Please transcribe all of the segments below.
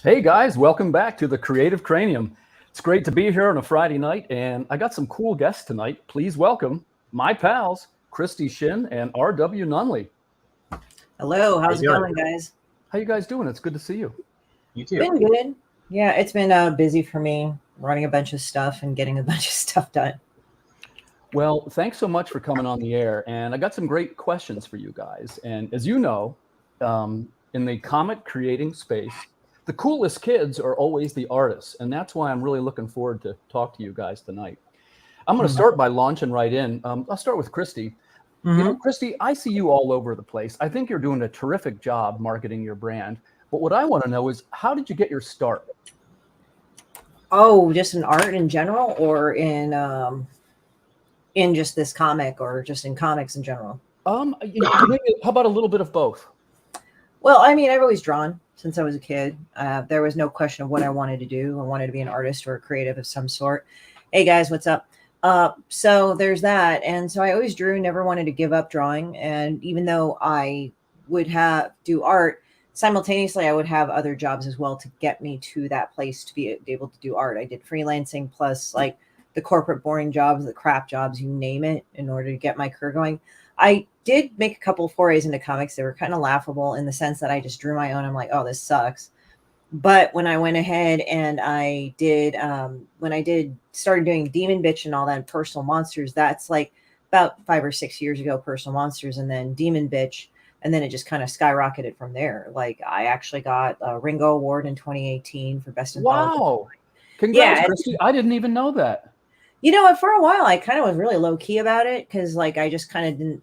Hey guys, welcome back to the Creative Cranium. It's great to be here on a Friday night, and I got some cool guests tonight. Please welcome my pals, Christie Shinn and RW Nunley. Hello, how's it going, guys? How you guys doing? It's good to see you. You too. Been good. Yeah, it's been busy for me, running a bunch of stuff and getting a bunch of stuff done. Well, thanks so much for coming on the air, and I got some great questions for you guys. And as you know, in the comic creating space, the coolest kids are always the artists, and that's why I'm really looking forward to talk to you guys tonight. I'm going to start by launching right in. I'll start with Christie. You know, Christie, I see you all over the place. I think you're doing a terrific job marketing your brand. But what I want to know is, how did you get your start? Oh, just in art in general, or in just this comic, or just in comics in general? Maybe, how about a little bit of both? Well, I mean, I've always drawn since I was a kid. There was no question of what I wanted to do. I wanted to be an artist or a creative of some sort. Hey guys, what's up? So there's that. And so I always drew, never wanted to give up drawing. And even though I would do art, simultaneously, I would have other jobs as well to get me to that place to be able to do art. I did freelancing plus like the corporate boring jobs, the crap jobs, you name it, in order to get my career going. I did make a couple of forays into comics. They were kind of laughable in the sense that I just drew my own. I'm like, oh, this sucks. But when I went ahead and I did, started doing Demon Bitch and all that, and Personal Monsters, that's like about 5 or 6 years ago, Personal Monsters, and then Demon Bitch. And then it just kind of skyrocketed from there. Like I actually got a Ringo Award in 2018 for Best Anthology. Wow. Congrats, Christie. I didn't even know that. You know, for a while, I kind of was really low key about it because like I just kind of didn't.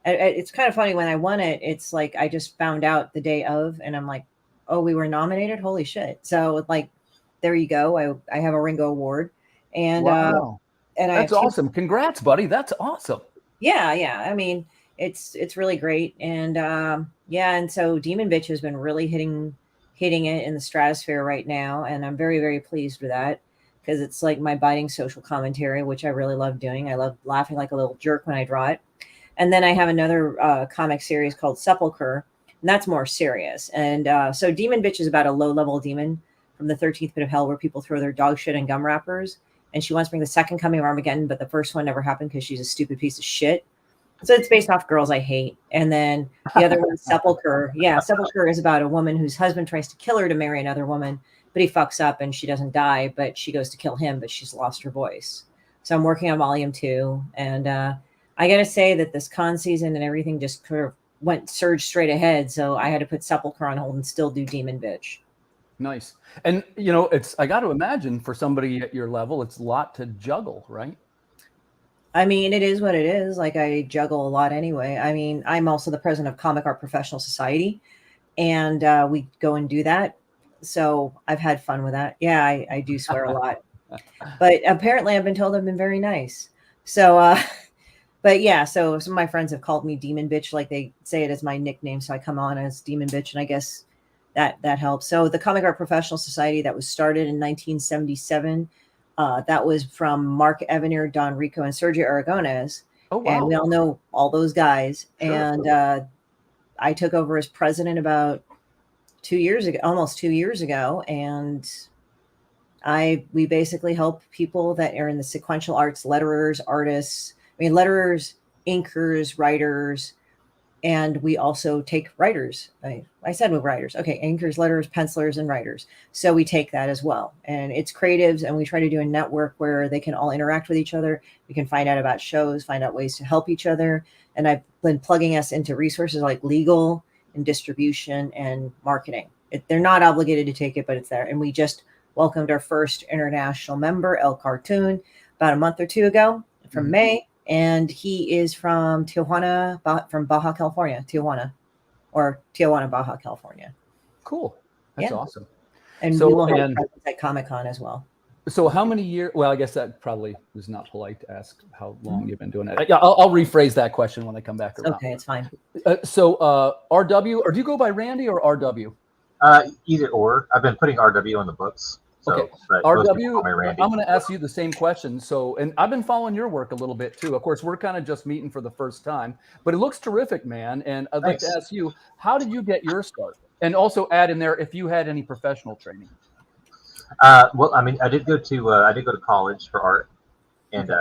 It's kind of funny when I won it. It's like I just found out the day of, and I'm like, oh, we were nominated. Holy shit! So like, there you go. I have a Ringo Award, and wow. And that's awesome. Congrats, buddy. That's awesome. Yeah. I mean, it's really great, and yeah. And so Demon Bitch has been really hitting it in the stratosphere right now, and I'm very, very pleased with that. Because it's like my biting social commentary, which I really love doing. I love laughing like a little jerk when I draw it. And then I have another comic series called Sepulchre, and that's more serious. And so Demon Bitch is about a low-level demon from the 13th pit of hell where people throw their dog shit in gum wrappers. And she wants to bring the second coming of Armageddon, but the first one never happened because she's a stupid piece of shit. So it's based off girls I hate. And then the other one, Sepulchre. Yeah, Sepulchre is about a woman whose husband tries to kill her to marry another woman. But he fucks up and she doesn't die, but she goes to kill him, but she's lost her voice. So I'm working on volume 2. And I got to say that this con season and everything just kind of surged straight ahead. So I had to put Sepulchre on hold and still do Demon Bitch. Nice. And, you know, I got to imagine for somebody at your level, it's a lot to juggle, right? I mean, it is what it is. Like I juggle a lot anyway. I mean, I'm also the president of Comic Art Professional Society, and we go and do that. So I've had fun with that. Yeah, I do swear a lot, but apparently I've been told I've been very nice. So, but yeah, so some of my friends have called me Demon Bitch, like they say it as my nickname. So I come on as Demon Bitch, and I guess that helps. So the Comic Art Professional Society that was started in 1977, that was from Mark Evanier, Don Rico, and Sergio Aragonés. Oh, wow. And we all know all those guys. Sure. And I took over as president about 2 years ago, almost 2 years ago. And we basically help people that are in the sequential arts, letterers, artists, letterers, inkers, writers, and we also take writers. I said with writers. Okay, inkers, letterers, pencilers, and writers. So we take that as well. And it's creatives, and we try to do a network where they can all interact with each other. We can find out about shows, find out ways to help each other. And I've been plugging us into resources like legal and distribution and marketing. They're not obligated to take it, but it's there. And we just welcomed our first international member, El Cartoon, about a month or two ago from May. And he is from Tijuana, from Baja California, Tijuana, Baja California. Cool. That's awesome. And we will have presence at Comic-Con as well. So how many years? Well, I guess that probably was not polite to ask how long you've been doing it. Yeah, I'll rephrase that question when I come back around. Okay, it's fine. So RW, or do you go by Randy or RW? Either or. I've been putting RW on the books. So, okay. RW, I'm going to ask you the same question. So, and I've been following your work a little bit too. Of course, we're kind of just meeting for the first time, but it looks terrific, man. And I'd like to ask you, how did you get your start? And also add in there if you had any professional training. Well, I mean, I did go to college for art, and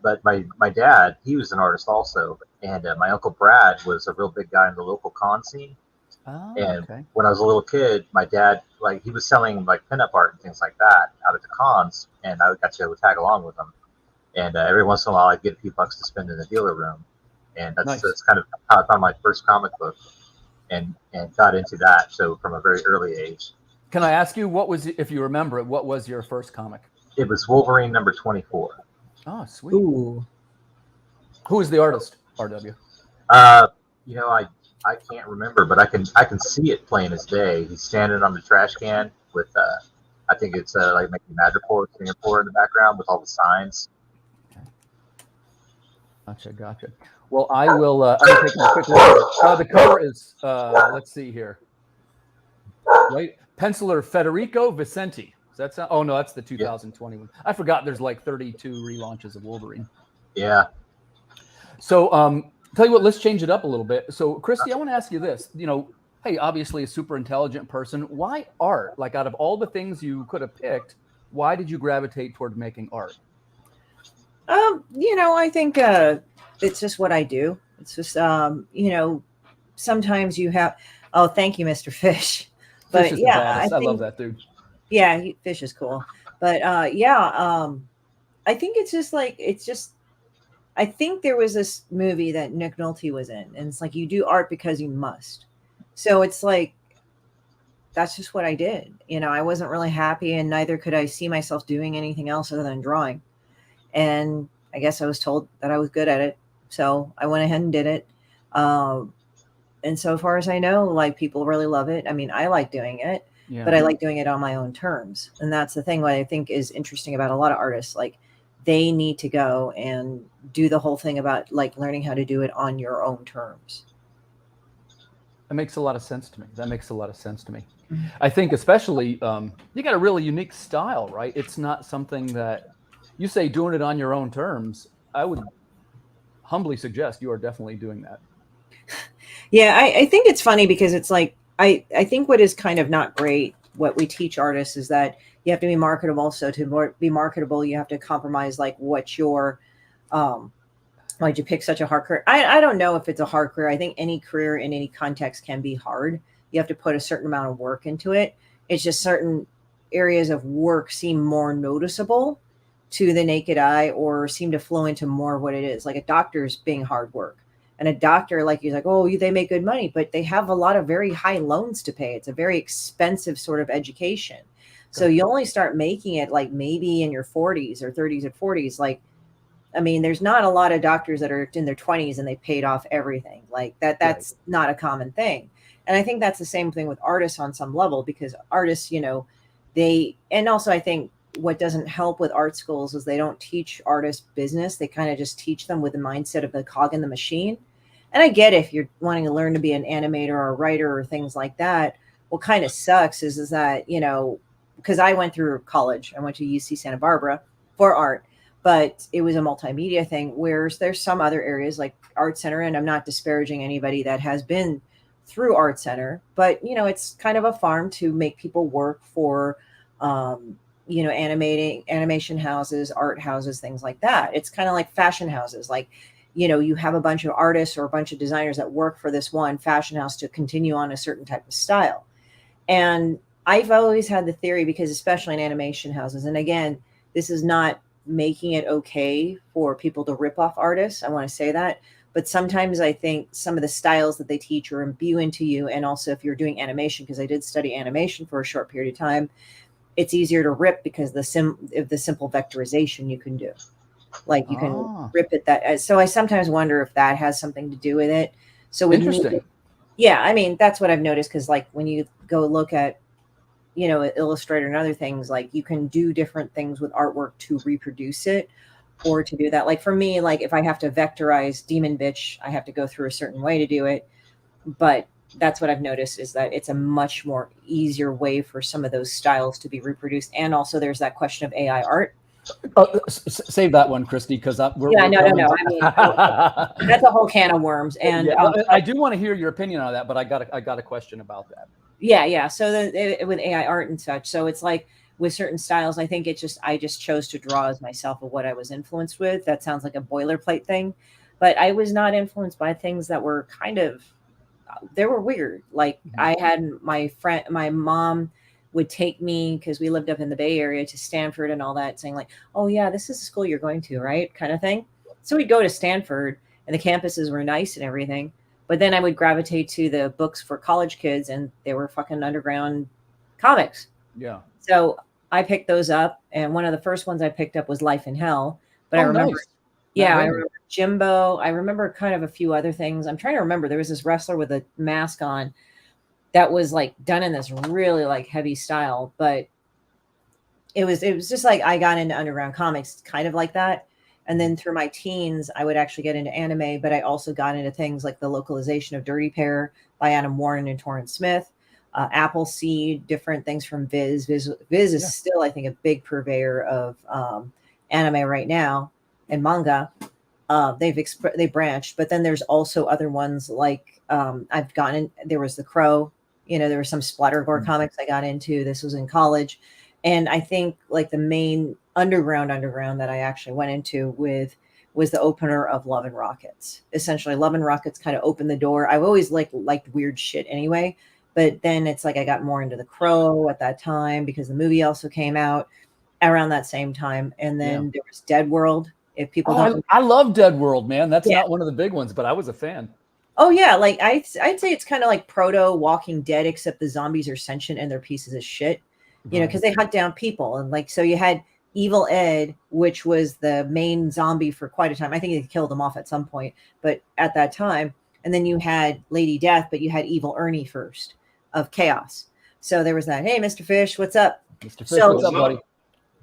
but my dad, he was an artist also, and my uncle Brad was a real big guy in the local con scene. Oh, And okay. when I was a little kid, my dad, like, he was selling like pinup art and things like that out at the cons, and I got to tag along with him. And every once in a while, I'd get a few bucks to spend in the dealer room, and Nice. that's kind of how I found my first comic book, and got into that. So from a very early age. Can I ask you if you remember it, what was your first comic? It was Wolverine number 24. Oh, sweet. Ooh. Who is the artist, RW? You know, I can't remember, but I can see it plain as day. He's standing on the trash can with I think it's like making Madripoor, Singapore in the background with all the signs. Gotcha. Well, I will. I'm taking a quick look. The cover is. Let's see here. Right, penciler Federico Vicenti. Does that sound? Oh no, that's the 2021. I forgot. There's like 32 relaunches of Wolverine. Yeah. So, tell you what. Let's change it up a little bit. So, Christie, I want to ask you this. You know, hey, obviously a super intelligent person. Why art? Like, out of all the things you could have picked, why did you gravitate toward making art? You know, I think it's just what I do. It's just you know, sometimes you have. Oh, thank you, Mr. Fish. But Fish is yeah, the baddest. I love that dude. Yeah, Fish is cool. But I think it's just like I think there was this movie that Nick Nolte was in, and it's like you do art because you must. So it's like that's just what I did. You know, I wasn't really happy, and neither could I see myself doing anything else other than drawing. And I guess I was told that I was good at it, so I went ahead and did it. And so far as I know, like, people really love it. I mean, I like doing it, but I like doing it on my own terms. And that's the thing. What I think is interesting about a lot of artists, like, they need to go and do the whole thing about like learning how to do it on your own terms. That makes a lot of sense to me. Mm-hmm. I think especially you got a really unique style, right? It's not something that you say doing it on your own terms. I would humbly suggest you are definitely doing that. Yeah, I think it's funny because it's like, I think what is kind of not great, what we teach artists is that you have to be marketable. So to be marketable, you have to compromise like what your, why'd you pick such a hard career? I don't know if it's a hard career. I think any career in any context can be hard. You have to put a certain amount of work into it. It's just certain areas of work seem more noticeable to the naked eye or seem to flow into more of what it is. Like a doctor's being hard work. And a doctor, like, you're like, oh, they make good money, but they have a lot of very high loans to pay. It's a very expensive sort of education. So you only start making it like maybe in your 40s or 30s or 40s. Like, I mean, there's not a lot of doctors that are in their 20s and they paid off everything like that. That's not a common thing. And I think that's the same thing with artists on some level, because artists, you know, and also I think what doesn't help with art schools is they don't teach artists business. They kind of just teach them with the mindset of the cog in the machine. And I get if you're wanting to learn to be an animator or a writer or things like that. What kind of sucks is that, you know, because I went through college, I went to UC Santa Barbara for art, but it was a multimedia thing, whereas there's some other areas like Art Center, and I'm not disparaging anybody that has been through Art Center, but, you know, it's kind of a farm to make people work for, you know, animation houses, art houses, things like that. It's kind of like fashion houses. Like, you know, you have a bunch of artists or a bunch of designers that work for this one fashion house to continue on a certain type of style. And I've always had the theory, because especially in animation houses, and again, this is not making it okay for people to rip off artists. I want to say that. But sometimes I think some of the styles that they teach or imbue into you, and also if you're doing animation, because I did study animation for a short period of time, it's easier to rip because the simple vectorization you can do. Like you can rip it that. So I sometimes wonder if that has something to do with it. So interesting. Yeah, I mean, that's what I've noticed, because like when you go look at, you know, Illustrator and other things, like you can do different things with artwork to reproduce it or to do that. Like for me, like if I have to vectorize Demon Bitch, I have to go through a certain way to do it. But that's what I've noticed, is that it's a much more easier way for some of those styles to be reproduced. And also there's that question of AI art. Save that one, Christy, because No. I mean, that's a whole can of worms. And I do want to hear your opinion on that, but I got a question about that. Yeah. So with AI art and such, so it's like with certain styles, I think I just chose to draw as myself of what I was influenced with. That sounds like a boilerplate thing, but I was not influenced by things that were they were weird. Like I had my mom would take me, because we lived up in the Bay Area, to Stanford and all that, saying like, oh yeah, this is the school you're going to, right? Kind of thing. So we'd go to Stanford and the campuses were nice and everything. But then I would gravitate to the books for college kids, and they were fucking underground comics. Yeah. So I picked those up, and one of the first ones I picked up was Life in Hell. But I remember, nice. I remember Jimbo. I remember kind of a few other things. I'm trying to remember. There was this wrestler with a mask on that was like done in this really like heavy style, but it was just like I got into underground comics kind of like that. And then through my teens, I would actually get into anime, but I also got into things like the localization of Dirty Pair by Adam Warren and Torrance Smith, Appleseed, different things from Viz. Viz is still, I think, a big purveyor of anime right now and manga. They branched, but then there's also other ones like there was The Crow, there were some Splattergore comics I got into. This was in college. And I think like the main underground that I actually went into was the opener of Love and Rockets. Essentially, Love and Rockets kind of opened the door. I've always liked weird shit anyway, but then it's like I got more into The Crow at that time because the movie also came out around that same time. And then there was Dead World. If people don't, I love Dead World, man. That's not one of the big ones, but I was a fan. Oh yeah, like I'd say it's kind of like proto Walking Dead, except the zombies are sentient and they're pieces of shit. Because they hunt down people, and like so you had Evil Ed, which was the main zombie for quite a time. I think they killed him off at some point, but at that time, and then you had Lady Death, but you had Evil Ernie first of Chaos. So there was that. Hey, Mr. Fish, what's up? Mr. Fish, what's up, buddy?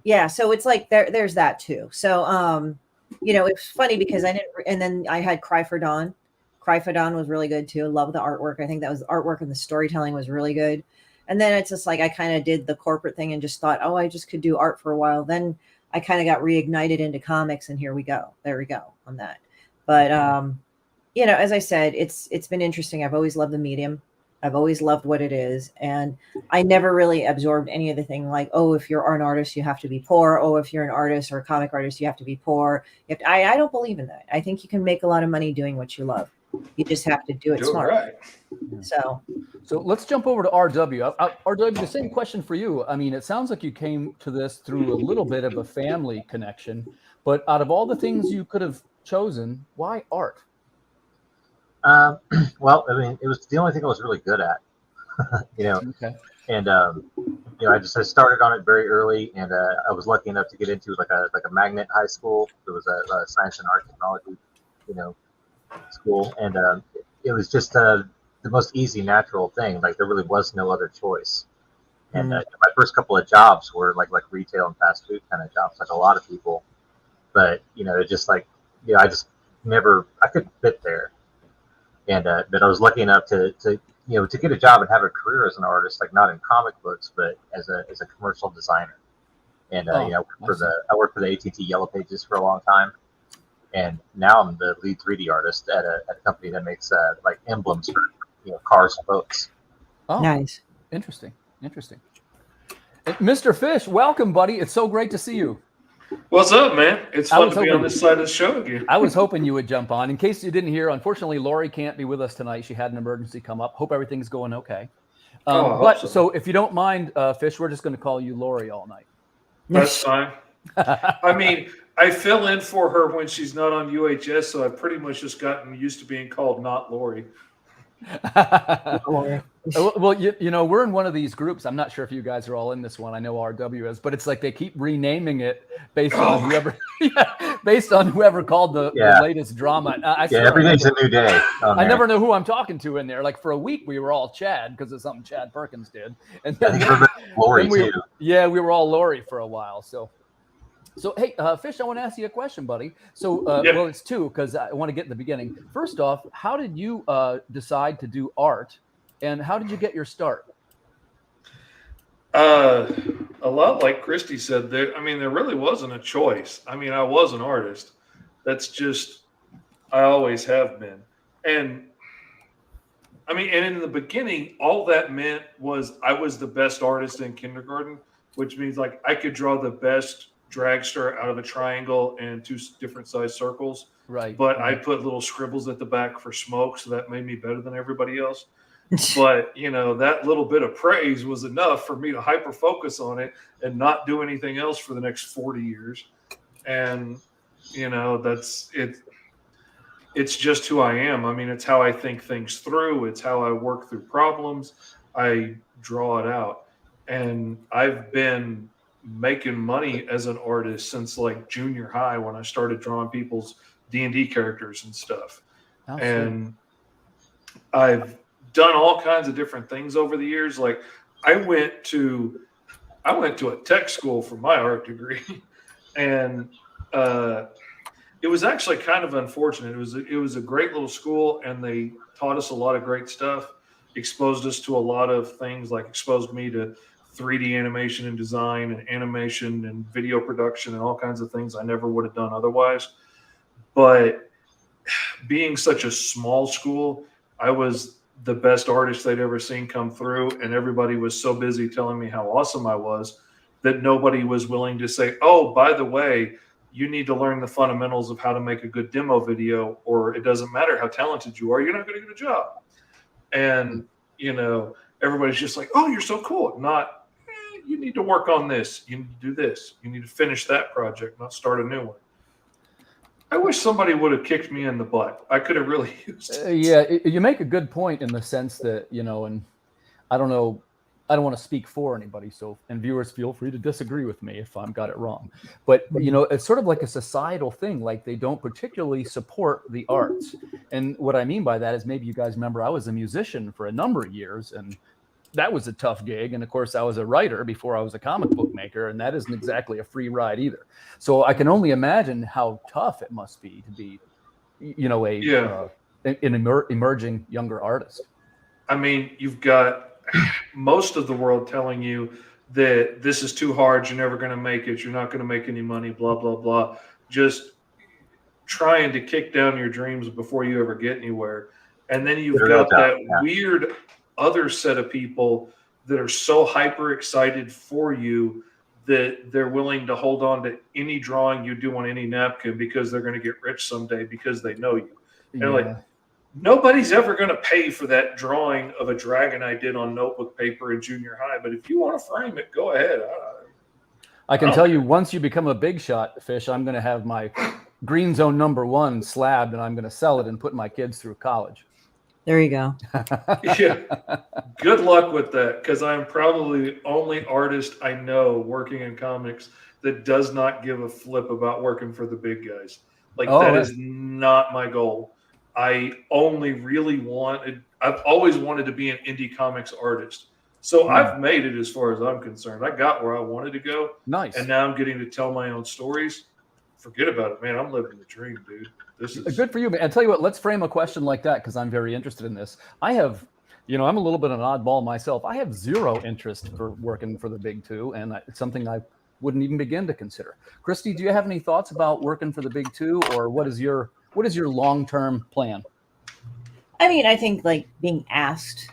Yeah, so it's like there's that too. So it's funny because I didn't, and then I had Cry for Dawn. Cry for Dawn was really good too. Love the artwork. I think that was the artwork and the storytelling was really good. And then it's just like I kind of did the corporate thing and just thought, oh, I just could do art for a while. Then I kind of got reignited into comics, and here we go. There we go on that. But as I said, it's been interesting. I've always loved the medium. I've always loved what it is, and I never really absorbed any of the thing like, oh, if you're an artist, you have to be poor. Oh, if you're an artist or a comic artist, you have to be poor. I don't believe in that. I think you can make a lot of money doing what you love. You just have to do it smart. Right. So let's jump over to RW. RW, the same question for you. I mean, it sounds like you came to this through a little bit of a family connection, but out of all the things you could have chosen, why art? Well, I mean, it was the only thing I was really good at, Okay. And I started on it very early, and I was lucky enough to get into like a magnet high school. It was a science and art technology, school, and it was just the most easy, natural thing. Like there really was no other choice. And my first couple of jobs were like retail and fast food kind of jobs, like a lot of people. But it just I just I couldn't fit there. And but I was lucky enough to get a job and have a career as an artist, like not in comic books, but as a commercial designer. And I worked for the AT&T Yellow Pages for a long time. And now I'm the lead 3D artist at a company that makes like emblems for cars and boats. Oh, nice, interesting. Mr. Fish, welcome, buddy. It's so great to see you. What's up, man? It's fun to be on this side of the show again. I was hoping you would jump on. In case you didn't hear, unfortunately, Laurie can't be with us tonight. She had an emergency come up. Hope everything's going okay. So if you don't mind, Fish, we're just going to call you Laurie all night. That's fine. I mean, I fill in for her when she's not on UHS, so I've pretty much just gotten used to being called not Laurie. Well, we're in one of these groups. I'm not sure if you guys are all in this one. I know RW is, but it's like they keep renaming it based on whoever called the latest drama. Every day's a new day. I never know who I'm talking to in there. Like for a week, we were all Chad because of something Chad Perkins did, and then Laurie too. Yeah, we were all Laurie for a while. So hey, Fish, I want to ask you a question, buddy. So, well, it's two because I want to get in the beginning. First off, how did you decide to do art, and how did you get your start? a lot like Christie said, there really wasn't a choice. I mean, I was an artist. That's just, I always have been. And I mean, and in the beginning, all that meant was I was the best artist in kindergarten, which means like I could draw the best dragster out of a triangle and 2 different size circles. Right. But I put little scribbles at the back for smoke, so that made me better than everybody else. But, you know, that little bit of praise was enough for me to hyper focus on it and not do anything else for the next 40 years. And, you know, that's it. It's just who I am. I mean, it's how I think things through. It's how I work through problems. I draw it out. And I've been making money as an artist since like junior high when I started drawing people's D&D characters and stuff. Oh, and I've done all kinds of different things over the years. Like I went to a tech school for my art degree, and it was actually kind of unfortunate. It was a great little school, and they taught us a lot of great stuff, exposed us to a lot of things, like exposed me to 3D animation and design and animation and video production and all kinds of things I never would have done otherwise. But being such a small school, I was the best artist they'd ever seen come through, and everybody was so busy telling me how awesome I was that nobody was willing to say, oh, by the way, you need to learn the fundamentals of how to make a good demo video, or it doesn't matter how talented you are, you're not going to get a job. And, you know, everybody's just like, oh, you're so cool. Not, you need to work on this. You need to do this. You need to finish that project, not start a new one. I wish somebody would have kicked me in the butt. I could have really used it. You make a good point in the sense that, you know, and I don't know, I don't want to speak for anybody. So, and viewers, feel free to disagree with me if I've got it wrong. But, you know, it's sort of like a societal thing. Like they don't particularly support the arts. And what I mean by that is, maybe you guys remember I was a musician for a number of years, and that was a tough gig. And of course, I was a writer before I was a comic book maker, and that isn't exactly a free ride either. So I can only imagine how tough it must be to be, you know, an emerging younger artist. I mean, you've got most of the world telling you that this is too hard, you're never going to make it, you're not going to make any money, blah, blah, blah. Just trying to kick down your dreams before you ever get anywhere. And then you've got that weird other set of people that are so hyper excited for you that they're willing to hold on to any drawing you do on any napkin because they're going to get rich someday because they know you. And they're like, nobody's ever going to pay for that drawing of a dragon I did on notebook paper in junior high, but if you want to frame it, go ahead. I can tell you, once you become a big shot, Fish, I'm going to have my Green Zone #1 slabbed, and I'm going to sell it and put my kids through college. There you go. Yeah. Good luck with that, because I'm probably the only artist I know working in comics that does not give a flip about working for the big guys. Like, that is not my goal. I only really I've always wanted to be an indie comics artist. So I've made it as far as I'm concerned. I got where I wanted to go. Nice. And now I'm getting to tell my own stories. Forget about it, man. I'm living the dream, dude. This is good for you, man. I'll tell you what, let's frame a question like that, because I'm very interested in this. I have, you know, I'm a little bit of an oddball myself. I have zero interest for working for the big two, and it's something I wouldn't even begin to consider. Christie, do you have any thoughts about working for the big two, or what is your long-term plan? I mean, I think like being asked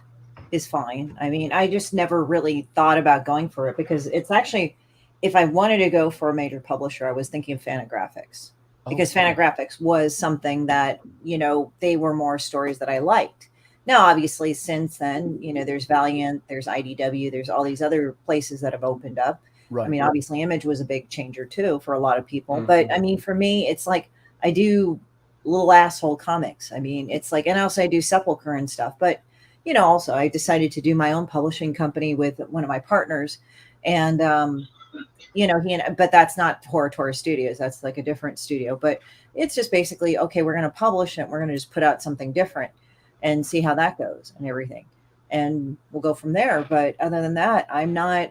is fine. I mean, I just never really thought about going for it, because it's actually, if I wanted to go for a major publisher, I was thinking of Fantagraphics, because Fantagraphics was something that, you know, they were more stories that I liked. Now, obviously, since then, you know, there's Valiant, there's IDW, there's all these other places that have opened up. Right. I mean, obviously, Image was a big changer too for a lot of people. Mm-hmm. But I mean, for me, it's like I do little asshole comics. I mean, it's like, and also I do Sepulchre and stuff. But, you know, also I decided to do my own publishing company with one of my partners. And, you know, but that's not Horror Studios. That's like a different studio. But it's just basically, okay, we're going to publish it. We're going to just put out something different and see how that goes and everything. And we'll go from there. But other than that, I'm not,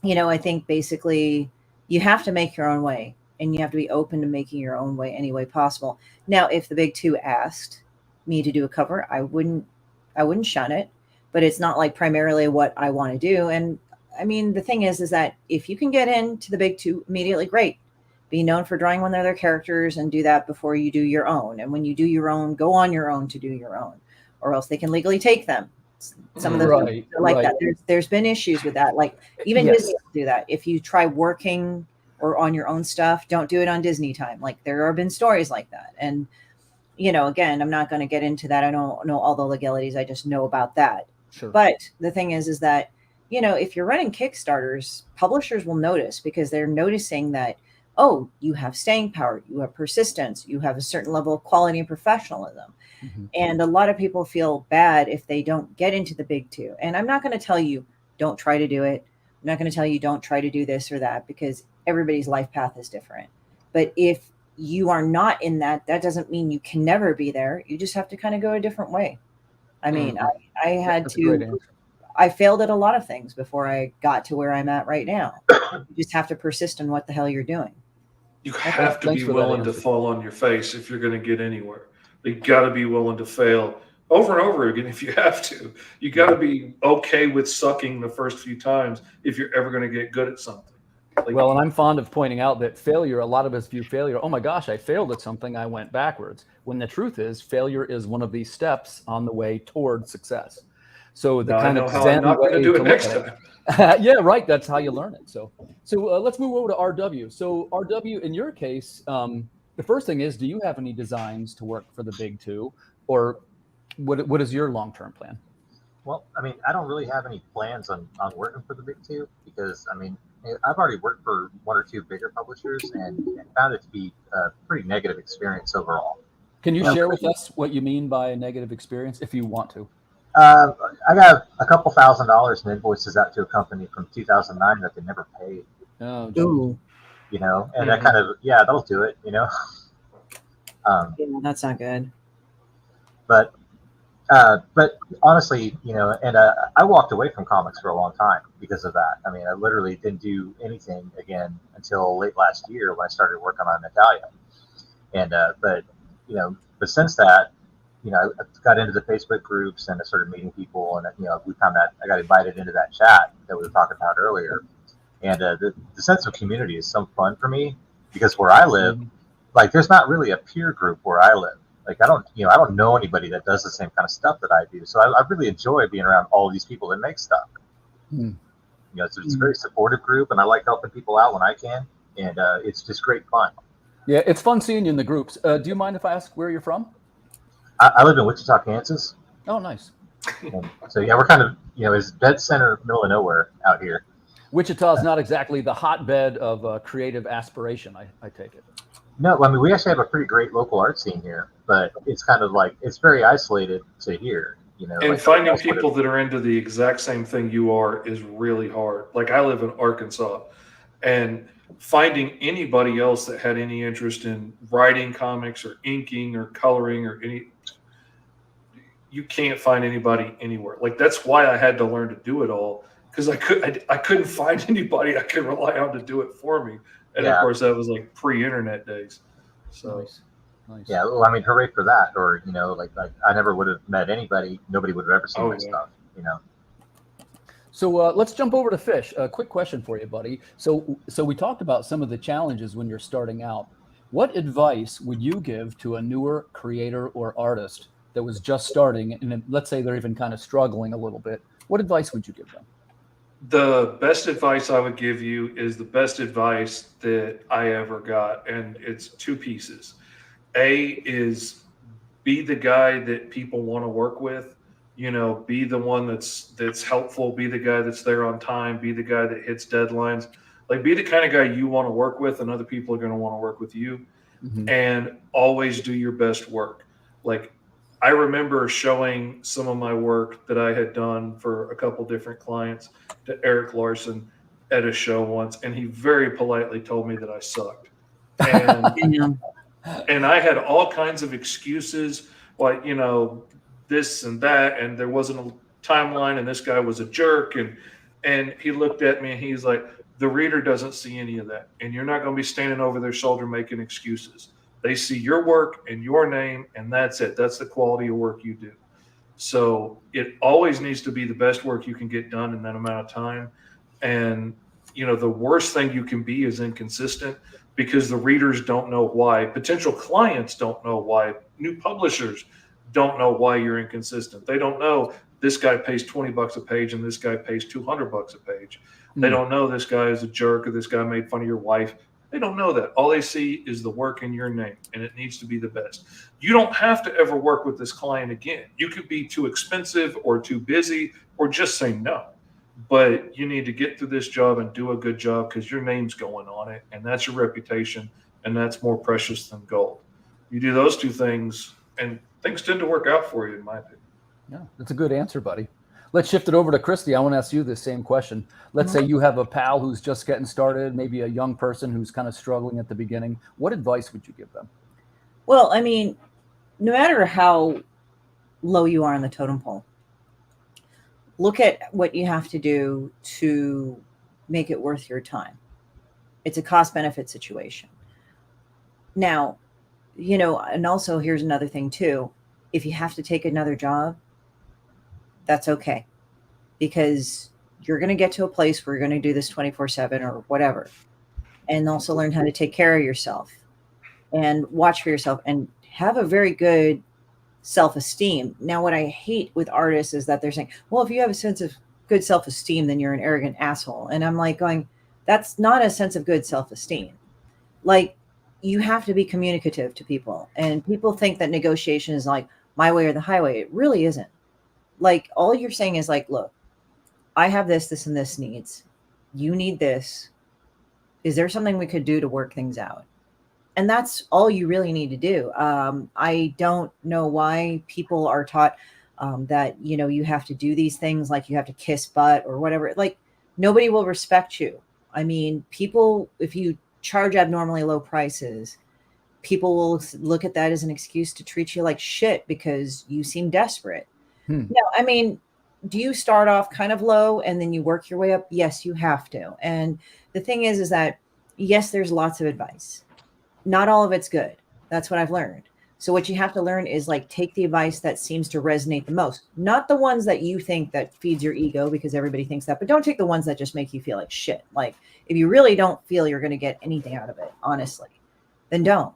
you know, I think basically you have to make your own way, and you have to be open to making your own way any way possible. Now, if the big two asked me to do a cover, I wouldn't shun it, but it's not like primarily what I want to do. And I mean, the thing is that if you can get into the big two immediately, great. Be known for drawing one of their characters and do that before you do your own. And when you do your own, go on your own to do your own, or else they can legally take them. Some of those Right, are like right. that. There's been issues with that. Like even Yes. Disney will do that. If you try working or on your own stuff, don't do it on Disney time. Like there have been stories like that. And, you know, again, I'm not going to get into that. I don't know all the legalities. I just know about that. Sure. But the thing is that, you know, if you're running Kickstarters, publishers will notice because they're noticing that, oh, you have staying power, you have persistence, you have a certain level of quality and professionalism. Mhm. And a lot of people feel bad if they don't get into the big two. And I'm not going to tell you, don't try to do it. I'm not going to tell you, don't try to do this or that, because everybody's life path is different. But if you are not in that, that doesn't mean you can never be there. You just have to kind of go a different way. I mean, I had That's a great to, answer. I failed at a lot of things before I got to where I'm at right now. You just have to persist in what the hell you're doing. You have to Thanks be for that willing to answer. fall on your face if you're going to get anywhere. You got to be willing to fail over and over again if you have to. You got to be okay with sucking the first few times if you're ever going to get good at something. Like, Well, and I'm fond of pointing out that failure, a lot of us view failure, oh my gosh, I failed at something, I went backwards. When the truth is, failure is one of these steps on the way toward success. So the now I kind know of how I'm Zen not going way to do to it look next at time. it. Yeah, right. That's how you learn it. So let's move over to RW. So RW, in your case, the first thing is, do you have any designs to work for the big two, or what is your long-term plan? Well, I mean, I don't really have any plans on working for the big two because, I mean, I've already worked for one or two bigger publishers and found it to be a pretty negative experience overall. Can you share with us what you mean by a negative experience, if you want to? I got a couple $1,000s in invoices out to a company from 2009 that they never paid. Oh, geez. Ooh, You know, and that kind of, yeah, that'll do it, you know. yeah, that's not good. But honestly, you know, and I walked away from comics for a long time because of that. I mean, I literally didn't do anything again until late last year when I started working on Natalia. And but you know, but since that, you know, I got into the Facebook groups and I started meeting people, and you know, we found that I got invited into that chat that we were talking about earlier. And the sense of community is so fun for me because where I live, like, there's not really a peer group where I live. Like, I don't know anybody that does the same kind of stuff that I do. So I really enjoy being around all of these people that make stuff. You know, it's a very supportive group, and I like helping people out when I can. And it's just great fun. Yeah, it's fun seeing you in the groups. Do you mind if I ask where you're from? I live in Wichita, Kansas. Oh, nice. And so, yeah, we're kind of, you know, it's dead center, middle of nowhere out here. Wichita is not exactly the hotbed of creative aspiration, I take it. No, I mean, we actually have a pretty great local art scene here, but it's kind of like, it's very isolated to here, you know. And like finding people that are into the exact same thing you are is really hard. Like, I live in Arkansas, and finding anybody else that had any interest in writing comics or inking or coloring or you can't find anybody anywhere. Like, that's why I had to learn to do it all, because I couldn't find anybody I could rely on to do it for me. And of course, that was like pre-internet days. So Nice. yeah, well, I mean, hooray for that. Or, you know, like I never would have met anybody. Nobody would have ever seen my stuff, you know. So let's jump over to Fish. A quick question for you, buddy. So we talked about some of the challenges when you're starting out. What advice would you give to a newer creator or artist that was just starting, and let's say they're even kind of struggling a little bit? What advice would you give them? The best advice I would give you is the best advice that I ever got, and it's two pieces. A is be the guy that people want to work with. You know, be the one that's helpful, be the guy that's there on time, be the guy that hits deadlines. Like, be the kind of guy you want to work with, and other people are going to want to work with you. And always do your best work. Like, I remember showing some of my work that I had done for a couple different clients to Eric Larson at a show once, and he very politely told me that I sucked. And, and I had all kinds of excuses, like, you know, this and that, and there wasn't a timeline, and this guy was a jerk, and he looked at me and he's like, the reader doesn't see any of that, and you're not going to be standing over their shoulder making excuses. They see your work and your name, and that's it. That's the quality of work you do. So it always needs to be the best work you can get done in that amount of time. And, the worst thing you can be is inconsistent, because the readers don't know why. Potential clients don't know why. New publishers don't know why you're inconsistent. They don't know this guy pays $20 a page and this guy pays $200 a page. They don't know this guy is a jerk or this guy made fun of your wife. They don't know that. All they see is the work in your name, and it needs to be the best. You don't have to ever work with this client again. You could be too expensive or too busy or just say no. But you need to get through this job and do a good job, because your name's going on it, and that's your reputation, and that's more precious than gold. You do those two things, and things tend to work out for you, in my opinion. Yeah, that's a good answer, buddy. Let's shift it over to Christie. I want to ask you the same question. Let's say you have a pal who's just getting started, maybe a young person who's kind of struggling at the beginning. What advice would you give them? Well, I mean, no matter how low you are on the totem pole, look at what you have to do to make it worth your time. It's a cost-benefit situation. Now, and also here's another thing too. If you have to take another job, that's okay, because you're going to get to a place where you're going to do this 24/7 or whatever, and also learn how to take care of yourself and watch for yourself and have a very good self-esteem. Now, what I hate with artists is that they're saying, well, if you have a sense of good self-esteem, then you're an arrogant asshole. And I'm like going, that's not a sense of good self-esteem. Like, you have to be communicative to people, and people think that negotiation is like my way or the highway. It really isn't. Like, all you're saying is like, look, I have this, this, and this needs. You need this. Is there something we could do to work things out? And that's all you really need to do. I don't know why people are taught that, you have to do these things, like you have to kiss butt or whatever. Like, nobody will respect you. I mean, people, if you charge abnormally low prices, people will look at that as an excuse to treat you like shit because you seem desperate. No, I mean, do you start off kind of low and then you work your way up? Yes, you have to. And the thing is that, yes, there's lots of advice. Not all of it's good. That's what I've learned. So what you have to learn is like, take the advice that seems to resonate the most, not the ones that you think that feeds your ego, because everybody thinks that, but don't take the ones that just make you feel like shit. Like, if you really don't feel you're going to get anything out of it, honestly, then don't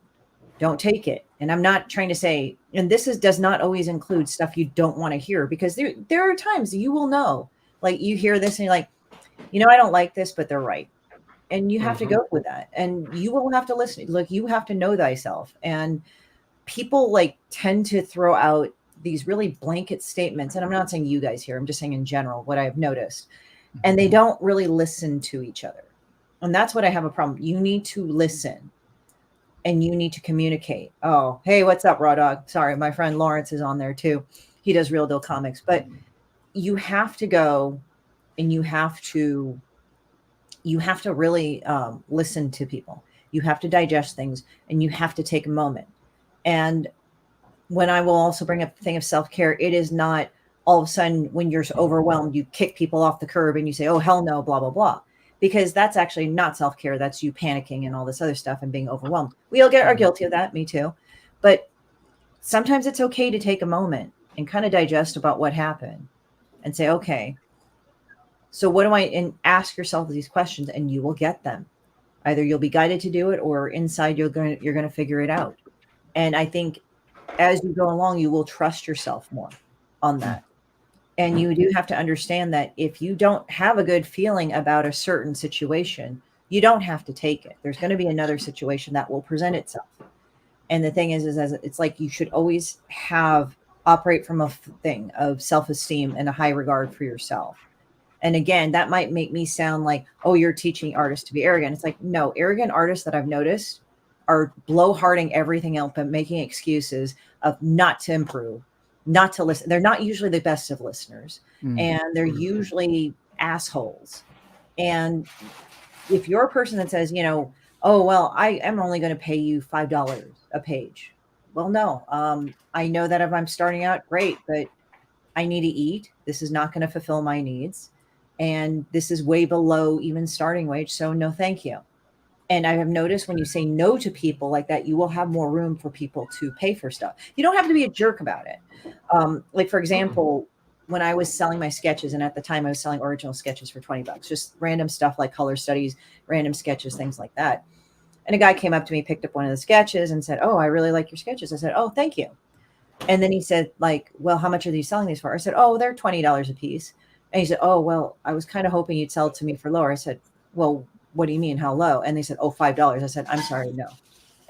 take it. And I'm not trying to say, and this does not always include stuff you don't want to hear, because there are times you will know, like, you hear this and you're like, I don't like this, but they're right. And you have to go with that, and you will have to listen. Like, you have to know thyself. And people like tend to throw out these really blanket statements. And I'm not saying you guys here, I'm just saying in general, what I've noticed, and they don't really listen to each other. And that's what I have a problem. You need to listen, and you need to communicate. Oh, hey, what's up, Raw Dog? Sorry, my friend Lawrence is on there too. He does Real Deal Comics. But you have to go, and you have to really listen to people. You have to digest things, and you have to take a moment. And when I will also bring up the thing of self-care, it is not all of a sudden when you're overwhelmed, you kick people off the curb and you say, oh, hell no, blah, blah, blah. Because that's actually not self-care. That's you panicking and all this other stuff and being overwhelmed. We all are guilty of that. Me too. But sometimes it's okay to take a moment and kind of digest about what happened and say, okay, so what do and ask yourself these questions, and you will get them. Either you'll be guided to do it, or inside you're going to figure it out. And I think as you go along, you will trust yourself more on that. And you do have to understand that if you don't have a good feeling about a certain situation, you don't have to take it. There's going to be another situation that will present itself. And the thing is it's like you should always operate from a thing of self-esteem and a high regard for yourself. And again, that might make me sound like, oh, you're teaching artists to be arrogant. It's like, no, arrogant artists that I've noticed are blowharding everything else, but making excuses of not to improve, not to listen. They're not usually the best of listeners, and they're usually assholes. And if you're a person that says, oh, well, I am only going to pay you $5 a page. Well, no, I know that if I'm starting out, great, but I need to eat. This is not going to fulfill my needs. And this is way below even starting wage. So no, thank you. And I have noticed when you say no to people like that, you will have more room for people to pay for stuff. You don't have to be a jerk about it. Like, for example, when I was selling my sketches, and at the time I was selling original sketches for $20, just random stuff like color studies, random sketches, things like that. And a guy came up to me, picked up one of the sketches and said, "Oh, I really like your sketches." I said, "Oh, thank you." And then he said, like, "Well, how much are these selling these for?" I said, "Oh, they're $20 a piece." And he said, "Oh, well, I was kind of hoping you'd sell it to me for lower." I said, "Well, what do you mean? How low?" And they said, "Oh, $5. I said, "I'm sorry, no."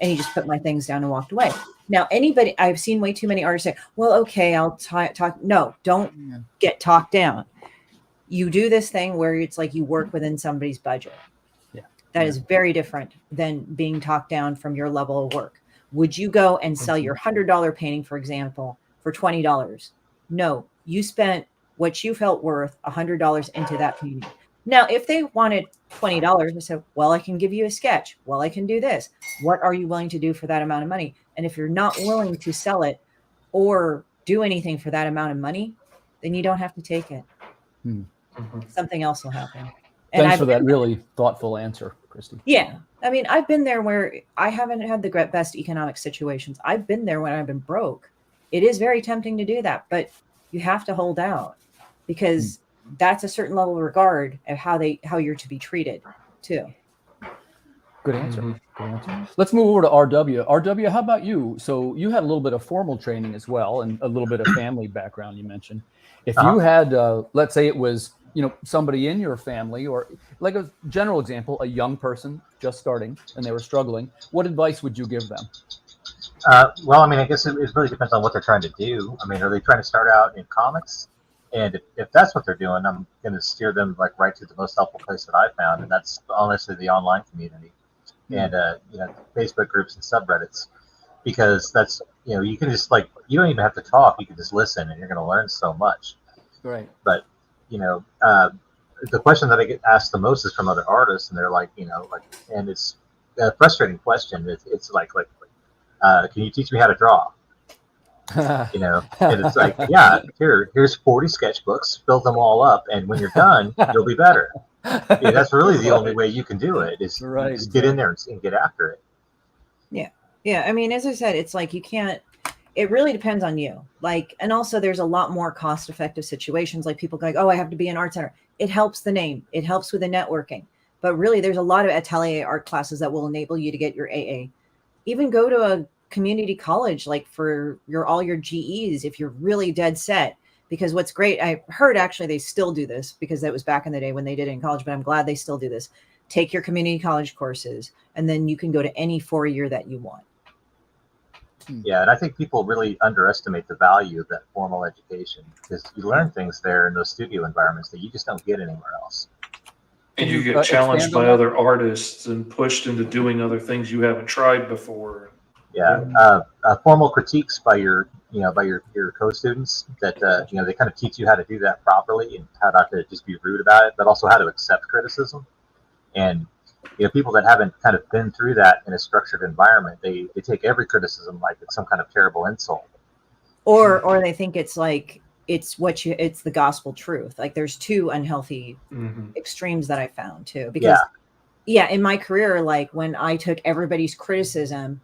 And he just put my things down and walked away. Now, I've seen way too many artists say, "Well, okay, I'll talk." No, don't get talked down. You do this thing where it's like you work within somebody's budget. Yeah. That is very different than being talked down from your level of work. Would you go and sell your $100 painting, for example, for $20? No, you spent what you felt worth $100 into that painting. Now, if they wanted $20, I said, "Well, I can give you a sketch. Well, I can do this. What are you willing to do for that amount of money?" And if you're not willing to sell it or do anything for that amount of money, then you don't have to take it. Something else will happen. And Thanks for that really thoughtful answer, Christie. Yeah. I mean, I've been there where I haven't had the best economic situations. I've been there when I've been broke. It is very tempting to do that, but you have to hold out because that's a certain level of regard of how you're to be treated too. Good answer. Good answer. Let's move over to RW. RW, how about you? So you had a little bit of formal training as well, and a little bit of family background you mentioned. If you had, let's say it was, somebody in your family, or like a general example, a young person just starting and they were struggling, what advice would you give them? Well, I mean, I guess it really depends on what they're trying to do. I mean, are they trying to start out in comics? And if that's what they're doing, I'm going to steer them right to the most helpful place that I found, and that's honestly the online community and Facebook groups and subreddits, because that's you can just you don't even have to talk, you can just listen, and you're going to learn so much. Right. But the question that I get asked the most is from other artists, and they're and it's a frustrating question. It's like, can you teach me how to draw? And it's like, yeah, here's 40 sketchbooks, fill them all up, and when you're done, you'll be better. That's really the only way you can do it, is just get in there and get after it. Yeah. I mean, as I said, it's like you can't. It really depends on you. And also there's a lot more cost-effective situations. Like people go, "Oh, I have to be an art center." It helps the name. It helps with the networking. But really, there's a lot of atelier art classes that will enable you to get your AA. Even go to a community college, for all your GEs, if you're really dead set. Because what's great, I heard actually they still do this, because that was back in the day when they did it in college, but I'm glad they still do this. Take your community college courses, and then you can go to any 4-year that you want. Yeah, and I think people really underestimate the value of that formal education, because you learn things there in those studio environments that you just don't get anywhere else. And you get challenged by other artists and pushed into doing other things you haven't tried before. Yeah, formal critiques by your co-students that they kind of teach you how to do that properly and how not to just be rude about it, but also how to accept criticism. And people that haven't kind of been through that in a structured environment, they take every criticism like it's some kind of terrible insult. Or they think it's it's the gospel truth. There's two unhealthy extremes that I found too. Because in my career, when I took everybody's criticism,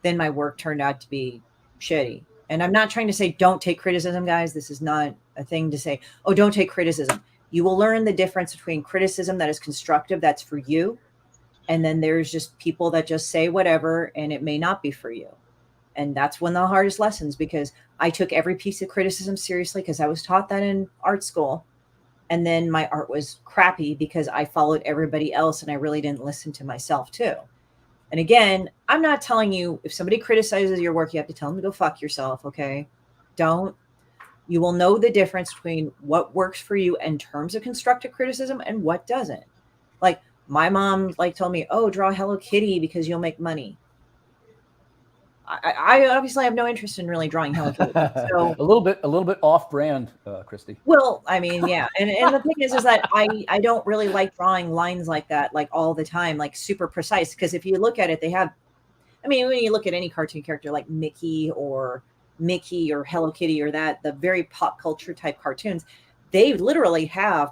then my work turned out to be shitty. And I'm not trying to say don't take criticism, guys. This is not a thing to say, "Oh, don't take criticism." You will learn the difference between criticism that is constructive, that's for you, and then there's just people that just say whatever, and it may not be for you. And that's one of the hardest lessons, because I took every piece of criticism seriously because I was taught that in art school. And then my art was crappy because I followed everybody else and I really didn't listen to myself too. And again, I'm not telling you, if somebody criticizes your work, you have to tell them to go fuck yourself. Okay. Don't. You will know the difference between what works for you in terms of constructive criticism and what doesn't. My mom told me, "Oh, draw Hello Kitty because you'll make money." I obviously have no interest in really drawing Hello Kitty. So a little bit off-brand, Christie. Well, I mean, yeah, and the thing is that I don't really like drawing lines like that all the time, super precise. Because if you look at it, they have. I mean, when you look at any cartoon character like Mickey or Hello Kitty or the very pop culture type cartoons, they literally have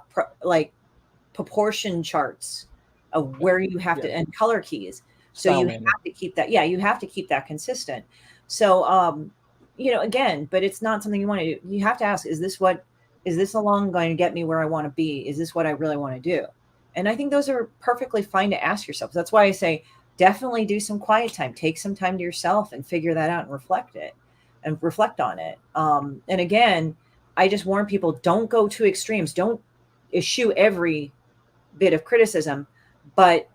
proportion charts of where you have to, and color keys. So you have to keep that. Yeah, you have to keep that consistent. So, again, but it's not something you want to do. You have to ask, is this what Is this alone going to get me where I want to be? Is this what I really want to do? And I think those are perfectly fine to ask yourself. That's why I say definitely do some quiet time. Take some time to yourself and figure that out and reflect on it. And again, I just warn people, don't go to extremes. Don't eschew every bit of criticism, but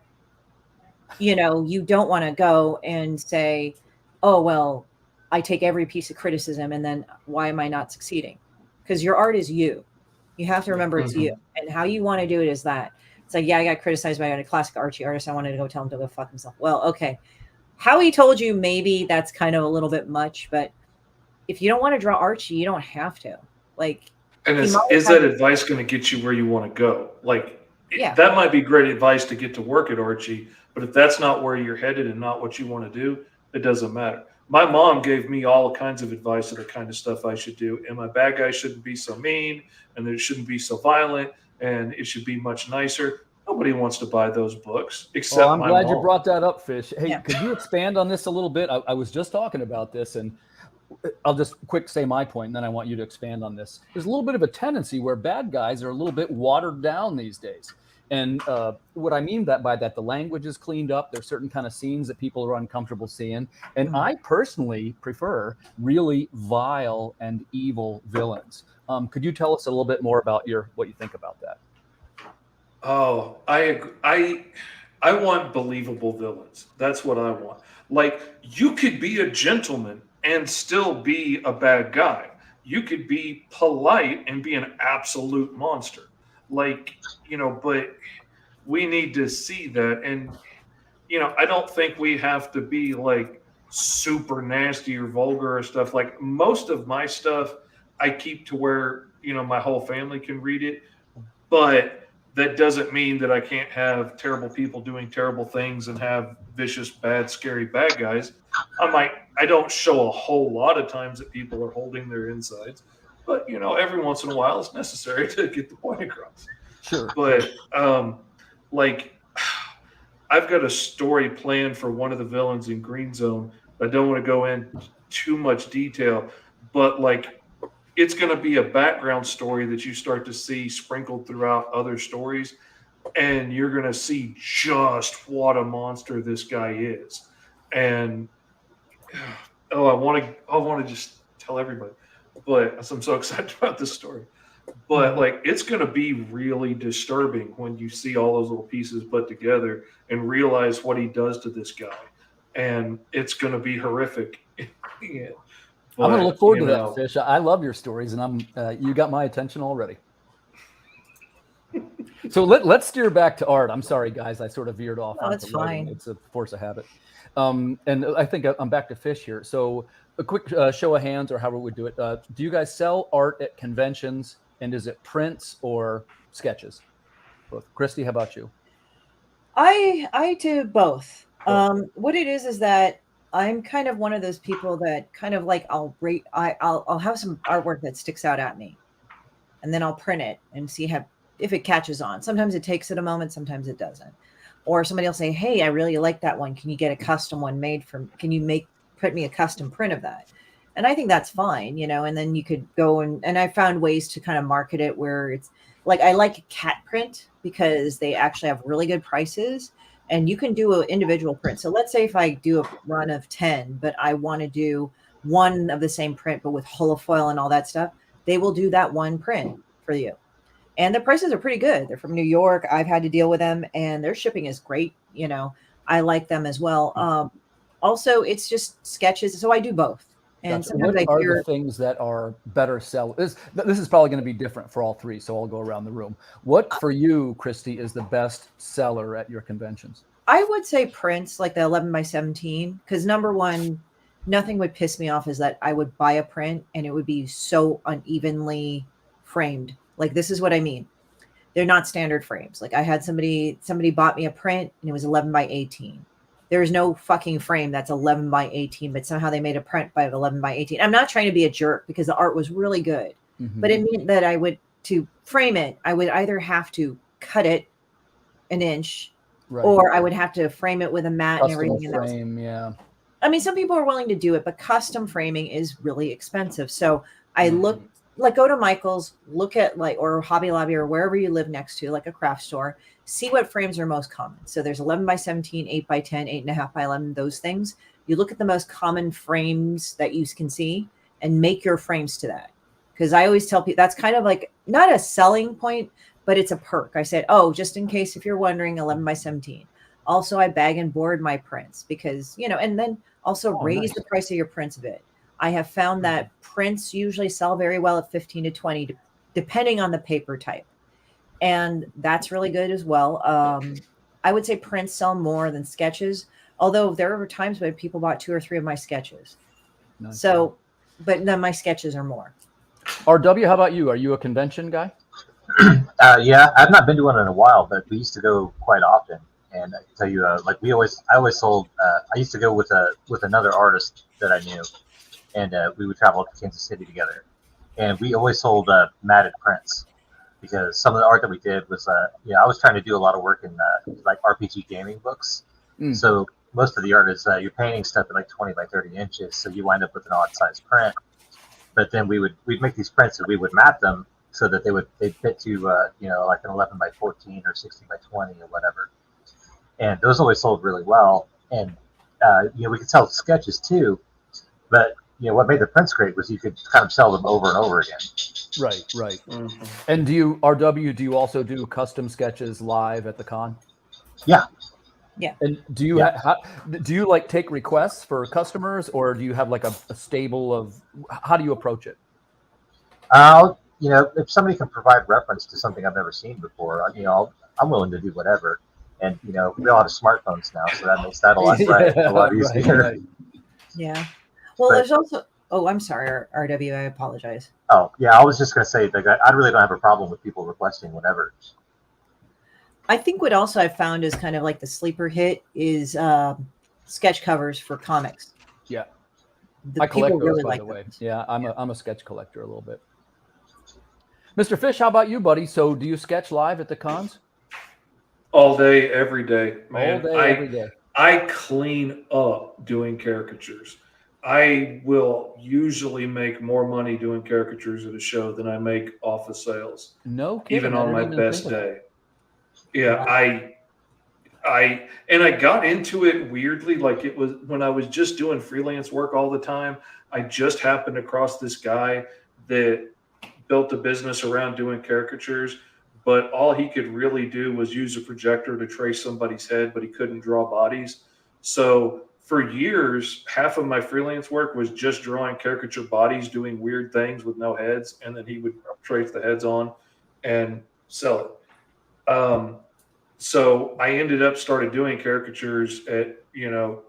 you don't want to go and say, oh, well, I take every piece of criticism and then why am I not succeeding? Because your art is you. You have to remember it's you, and how you want to do it is that. It's like, yeah, I got criticized by a classic Archie artist. I wanted to go tell him to go fuck himself. Well, okay. How he told you, maybe that's kind of a little bit much, but if you don't want to draw Archie, you don't have to. Like, and is that advice going to get you where you want to go? Like, that might be great advice to get to work at Archie, but if that's not where you're headed and not what you want to do, it doesn't matter. My mom gave me all kinds of advice of the kind of stuff I should do. And my bad guy shouldn't be so mean, and it shouldn't be so violent, and it should be much nicer. Nobody wants to buy those books except well, I'm my glad mom. you brought that up, Fish. Hey, could you expand on this a little bit? I was just talking about this, and I'll just quick say my point, and then I want you to expand on this. There's a little bit of a tendency where bad guys are a little bit watered down these days. And what I mean by that, the language is cleaned up. There's certain kind of scenes that people are uncomfortable seeing. And I personally prefer really vile and evil villains. Could you tell us a little bit more about what you think about that? Oh, I want believable villains. That's what I want. Like, you could be a gentleman and still be a bad guy. You could be polite and be an absolute monster. Like, but we need to see that. And, I don't think we have to be like super nasty or vulgar or stuff. Like, most of my stuff I keep to where, my whole family can read it. But that doesn't mean that I can't have terrible people doing terrible things and have vicious, bad, scary bad guys. I don't show a whole lot of times that people are holding their insides. But, every once in a while it's necessary to get the point across. Sure. But, I've got a story planned for one of the villains in Green Zone. I don't want to go in too much detail, but, it's going to be a background story that you start to see sprinkled throughout other stories, and you're going to see just what a monster this guy is. And, I want to just tell everybody. But I'm so excited about this story. But it's going to be really disturbing when you see all those little pieces put together and realize what he does to this guy. And it's going to be horrific. Yeah. I'm going to look forward to that, Fish. I love your stories, and you got my attention already. So let's steer back to art. I'm sorry, guys. I sort of veered off. No, that's fine. It's a force of habit. And I think I'm back to Fish here. So a quick show of hands, or however we do it. Do you guys sell art at conventions, and is it prints or sketches? Both. Christie, how about you? I do both. What it is that I'm kind of one of those people that kind of like I'll have some artwork that sticks out at me, and then I'll print it and see if it catches on. Sometimes it takes it a moment, sometimes it doesn't. Or somebody will say, "Hey, I really like that one. Can you get a custom one made from? Can you put me a custom print of that?" And I think that's fine, and then you could go and I found ways to kind of market it where it's like, I like cat print because they actually have really good prices. And you can do an individual print. So let's say if I do a run of 10, but I want to do one of the same print, but with holofoil and all that stuff, they will do that one print for you. And the prices are pretty good. They're from New York. I've had to deal with them, and their shipping is great. I like them as well. Also, it's just sketches. So I do both. And gotcha. What are the things that are better sellers? This is probably going to be different for all three, so I'll go around the room. What for you, Christie, is the best seller at your conventions? I would say prints, like the 11x17, because number one, nothing would piss me off is that I would buy a print and it would be so unevenly framed. Like, this is what I mean. They're not standard frames. Like, I had somebody bought me a print and it was 11x18. There is no fucking frame that's 11x18, but somehow they made a print by 11x18. I'm not trying to be a jerk because the art was really good, but it meant that to frame it, I would either have to cut it an inch, or I would have to frame it with a mat and everything. Frame, yeah. I mean, some people are willing to do it, but custom framing is really expensive. So I looked like go to Michael's, look at like, or Hobby Lobby or wherever you live next to, like a craft store, see what frames are most common. So there's 11 by 17, 8 by 10, 8.5 by 11, those things. You look at the most common frames that you can see and make your frames to that. Because I always tell people that's kind of like not a selling point, but it's a perk. I said, oh, just in case if you're wondering, 11 by 17. Also, I bag and board my prints because, and then also raise the price of your prints a bit. I have found that prints usually sell very well at 15 to 20, depending on the paper type. And that's really good as well. I would say prints sell more than sketches, although there were times when people bought 2 or 3 of my sketches. Nice. So, but then my sketches are more. RW, how about you? Are you a convention guy? Yeah, I've not been to one in a while, but we used to go quite often. And I can tell you, like I always sold. I used to go with another artist that I knew, and we would travel to Kansas City together, and we always sold matted prints because some of the art that we did was, I was trying to do a lot of work in like RPG gaming books. So most of the art is you're painting stuff at like 20 by 30 inches, so you wind up with an odd size print. But then we'd make these prints and we would mat them so that they'd fit to like an 11 by 14 or 16 by 20 or whatever. And those always sold really well. And we could sell sketches too, but what made the prints great was you could kind of sell them over and over again. Right. Mm-hmm. And do you also do custom sketches live at the con? Yeah. And do you do you like take requests for customers, or do you have like a stable of, how do you approach it? If somebody can provide reference to something I've never seen before, I'm willing to do whatever. And we all have smartphones now, so that makes that a lot easier. Right. Yeah. Well, there's also. Oh, I'm sorry, RW. I apologize. Oh, yeah. I was just gonna say, like, I really don't have a problem with people requesting whatever. I think what also I've found is kind of like the sleeper hit is sketch covers for comics. Yeah, I collect those, really by the way. Yeah, I'm a sketch collector a little bit. Mr. Fish, how about you, buddy? So do you sketch live at the cons? All day, every day, man. All day, every day. I clean up doing caricatures. I will usually make more money doing caricatures at a show than I make off of sales. No kidding. Even on my best day. Yeah, I got into it weirdly. Like it was when I was just doing freelance work all the time. I just happened across this guy that built a business around doing caricatures, but all he could really do was use a projector to trace somebody's head, but he couldn't draw bodies. So for years, half of my freelance work was just drawing caricature bodies doing weird things with no heads, and then he would trace the heads on and sell it. So I ended up started doing caricatures at,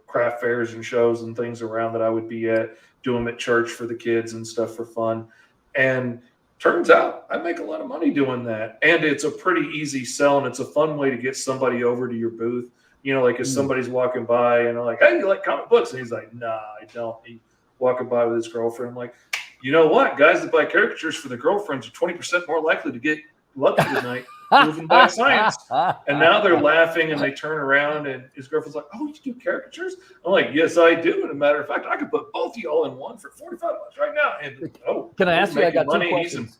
craft fairs and shows and things around that I would be at, do them at church for the kids and stuff for fun. And turns out I make a lot of money doing that. And it's a pretty easy sell, and it's a fun way to get somebody over to your booth. Like if somebody's walking by and I'm like, hey, you like comic books? And he's like, nah, I don't. He's walking by with his girlfriend. I'm like, you know what? Guys that buy caricatures for their girlfriends are 20% more likely to get lucky tonight. Moving by science. And now they're laughing and they turn around and his girlfriend's like, oh, you do caricatures? I'm like, yes, I do. And a matter of fact, I could put both of y'all in one for $45 right now. And can I ask you? I got 2 questions.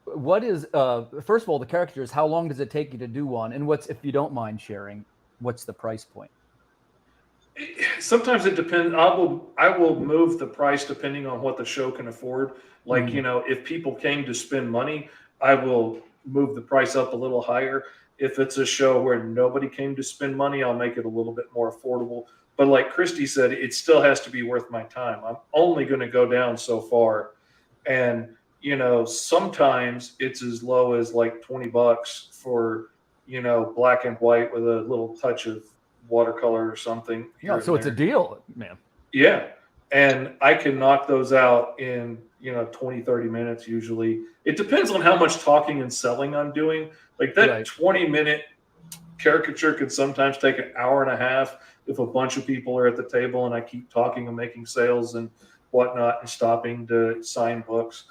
What is first of all, the caricatures, how long does it take you to do one? And what's, if you don't mind sharing, what's the price point? Sometimes it depends. I will move the price depending on what the show can afford. Like, if people came to spend money, I will move the price up a little higher. If it's a show where nobody came to spend money, I'll make it a little bit more affordable. But like Christie said, it still has to be worth my time. I'm only going to go down so far. And, sometimes it's as low as like $20 for, black and white with a little touch of watercolor or something. Yeah, so it's a deal, man. Yeah. And I can knock those out in, 20, 30 minutes usually. It depends on how much talking and selling I'm doing. Like that 20-minute caricature could sometimes take an hour and a half if a bunch of people are at the table and I keep talking and making sales and whatnot and stopping to sign books.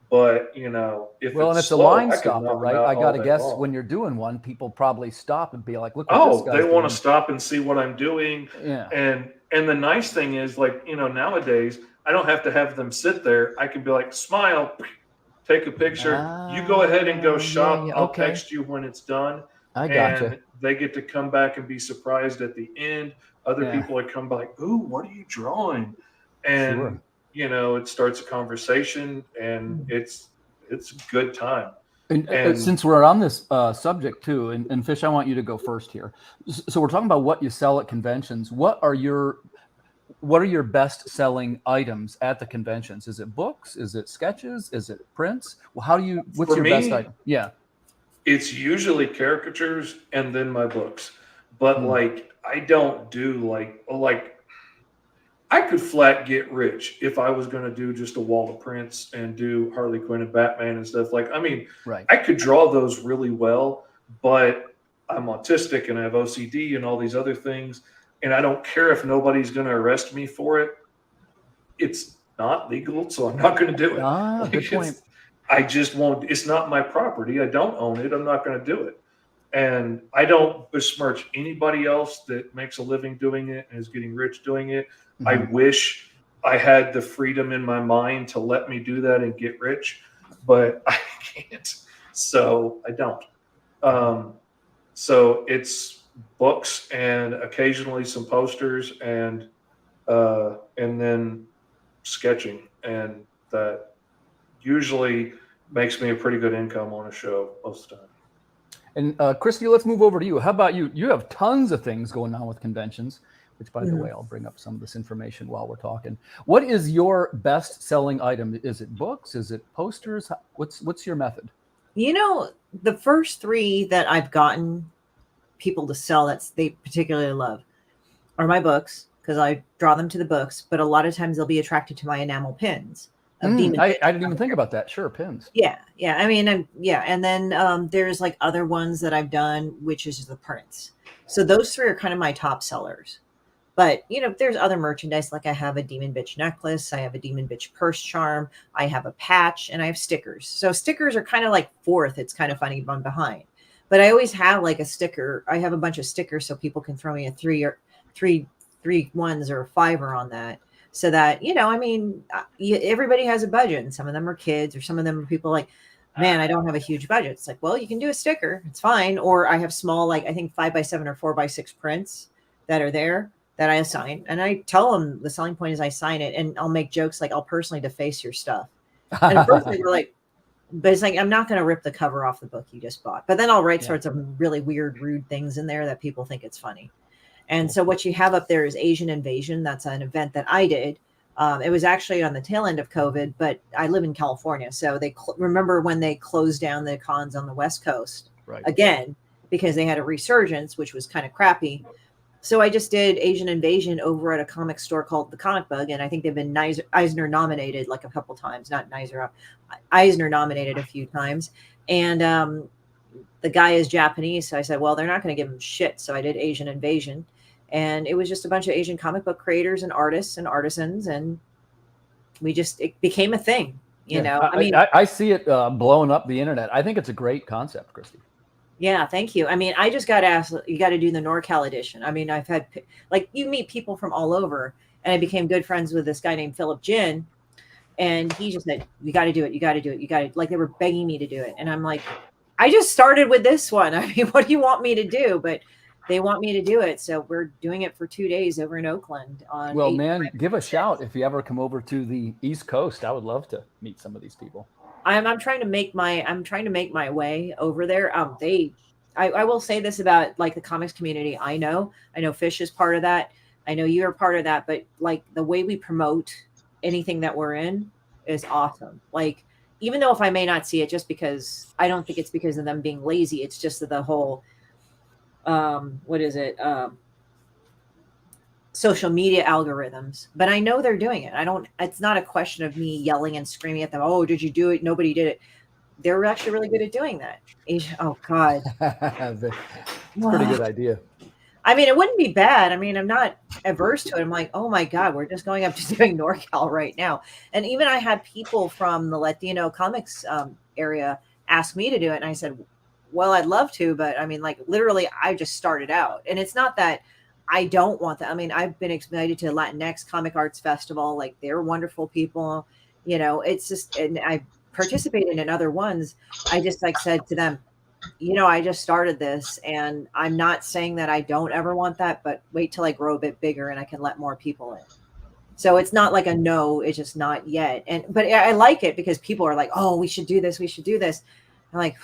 But, if and it's a line stopper, right? I got to guess when you're doing one, people probably stop and be like, look what this guy's they want doing. to stop and see what I'm doing. Yeah. And the nice thing is, like, nowadays, I don't have to have them sit there. I can be like, smile, take a picture. You go ahead and go shop. yeah, I'll okay. text you when it's done. I gotcha. And they get to come back and be surprised at the end. Other people that come by, ooh, what are you drawing? And it starts a conversation, and it's a good time. And since we're on this subject too, and Fish, I want you to go first here. So we're talking about what you sell at conventions. What are your best selling items at the conventions? Is it books? Is it sketches? Is it prints? Well, what's your best item? Yeah. It's usually caricatures and then my books. But like, I don't do like I could flat get rich if I was going to do just a wall of prints and do Harley Quinn and Batman and stuff. Like, I mean, I could draw those really well, but I'm autistic and I have OCD and all these other things. And I don't care if nobody's going to arrest me for it. It's not legal, so I'm not going to do it. Good point. I just won't. It's not my property. I don't own it. I'm not going to do it. And I don't besmirch anybody else that makes a living doing it and is getting rich doing it. Mm-hmm. I wish I had the freedom in my mind to let me do that and get rich, but I can't. So I don't. So it's books and occasionally some posters and then sketching, and that usually makes me a pretty good income on a show most of the time. And Christie, let's move over to you. How about you? You have tons of things going on with conventions, which, by the way, I'll bring up some of this information while we're talking. What is your best-selling item? Is it books? Is it posters? What's your method? The first 3 that I've gotten people to sell that they particularly love are my books, because I draw them to the books, but a lot of times they'll be attracted to my enamel pins. I didn't even think about that. Sure, pins. Yeah. I mean, and then there's like other ones that I've done, which is the prints. So those 3 are kind of my top sellers. But there's other merchandise. Like I have a Demon Bitch necklace, I have a Demon Bitch purse charm, I have a patch, and I have stickers. So stickers are kind of like 4th. It's kind of funny one behind. But I always have like a sticker. I have a bunch of stickers so people can throw me a 3 ones or a 5er on that. So that, everybody has a budget, and some of them are kids, or some of them are people like, man, I don't have a huge budget. It's like, well, you can do a sticker. It's fine. Or I have small, like I think 5x7 or 4x6 prints that are there that I assign. And I tell them the selling point is I sign it, and I'll make jokes like, I'll personally deface your stuff. And first they were like, but it's like, I'm not going to rip the cover off the book you just bought. But then I'll write sorts of really weird, rude things in there that people think it's funny. And so what you have up there is Asian Invasion. That's an event that I did. It was actually on the tail end of COVID, but I live in California. So they remember when they closed down the cons on the West Coast again, because they had a resurgence, which was kind of crappy. So I just did Asian Invasion over at a comic store called The Comic Bug. And I think they've been Eisner nominated like a couple times, not Eisner nominated a few times. And the guy is Japanese. So I said, well, they're not going to give him shit. So I did Asian Invasion. And it was just a bunch of Asian comic book creators and artists and artisans. And it became a thing, you know. I see it blowing up the internet. I think it's a great concept, Christie. Yeah, thank you. I mean, I just got asked, you got to do the NorCal edition. I mean, I've had, like, you meet people from all over. And I became good friends with this guy named Philip Jin. And he just said, you got to do it. You got to do it. You got to, like, they were begging me to do it. And I'm like, I just started with this one. I mean, what do you want me to do? But they want me to do it. So we're doing it for 2 days over in Oakland. Well, man, give a shout if you ever come over to the East Coast. I would love to meet some of these people. I'm trying to make my way over there. I will say this about like the comics community. I know Fish is part of that. I know you're part of that, but like the way we promote anything that we're in is awesome. Like, even though if I may not see it, just because I don't think it's because of them being lazy, it's just that the whole, social media algorithms, but I know they're doing it. It's not a question of me yelling and screaming at them. Oh, did you do it? Nobody did it. They're actually really good at doing that. Oh God. It's a pretty good idea. I mean, it wouldn't be bad. I mean, I'm not averse to it. I'm like, oh my God, we're just going up to doing NorCal right now. And even I had people from the Latino comics area ask me to do it. And I said, well, I'd love to, but I mean, like literally I just started out, and it's not that I don't want that. I mean, I've been invited to Latinx Comic Arts Festival. Like, they're wonderful people, you know. It's just, and I participated in other ones, I just like said to them, you know, I just started this, and I'm not saying that I don't ever want that, but wait till I grow a bit bigger and I can let more people in. So it's not like a no, it's just not yet. But I like it because people are like, oh, we should do this. We should do this. I'm like,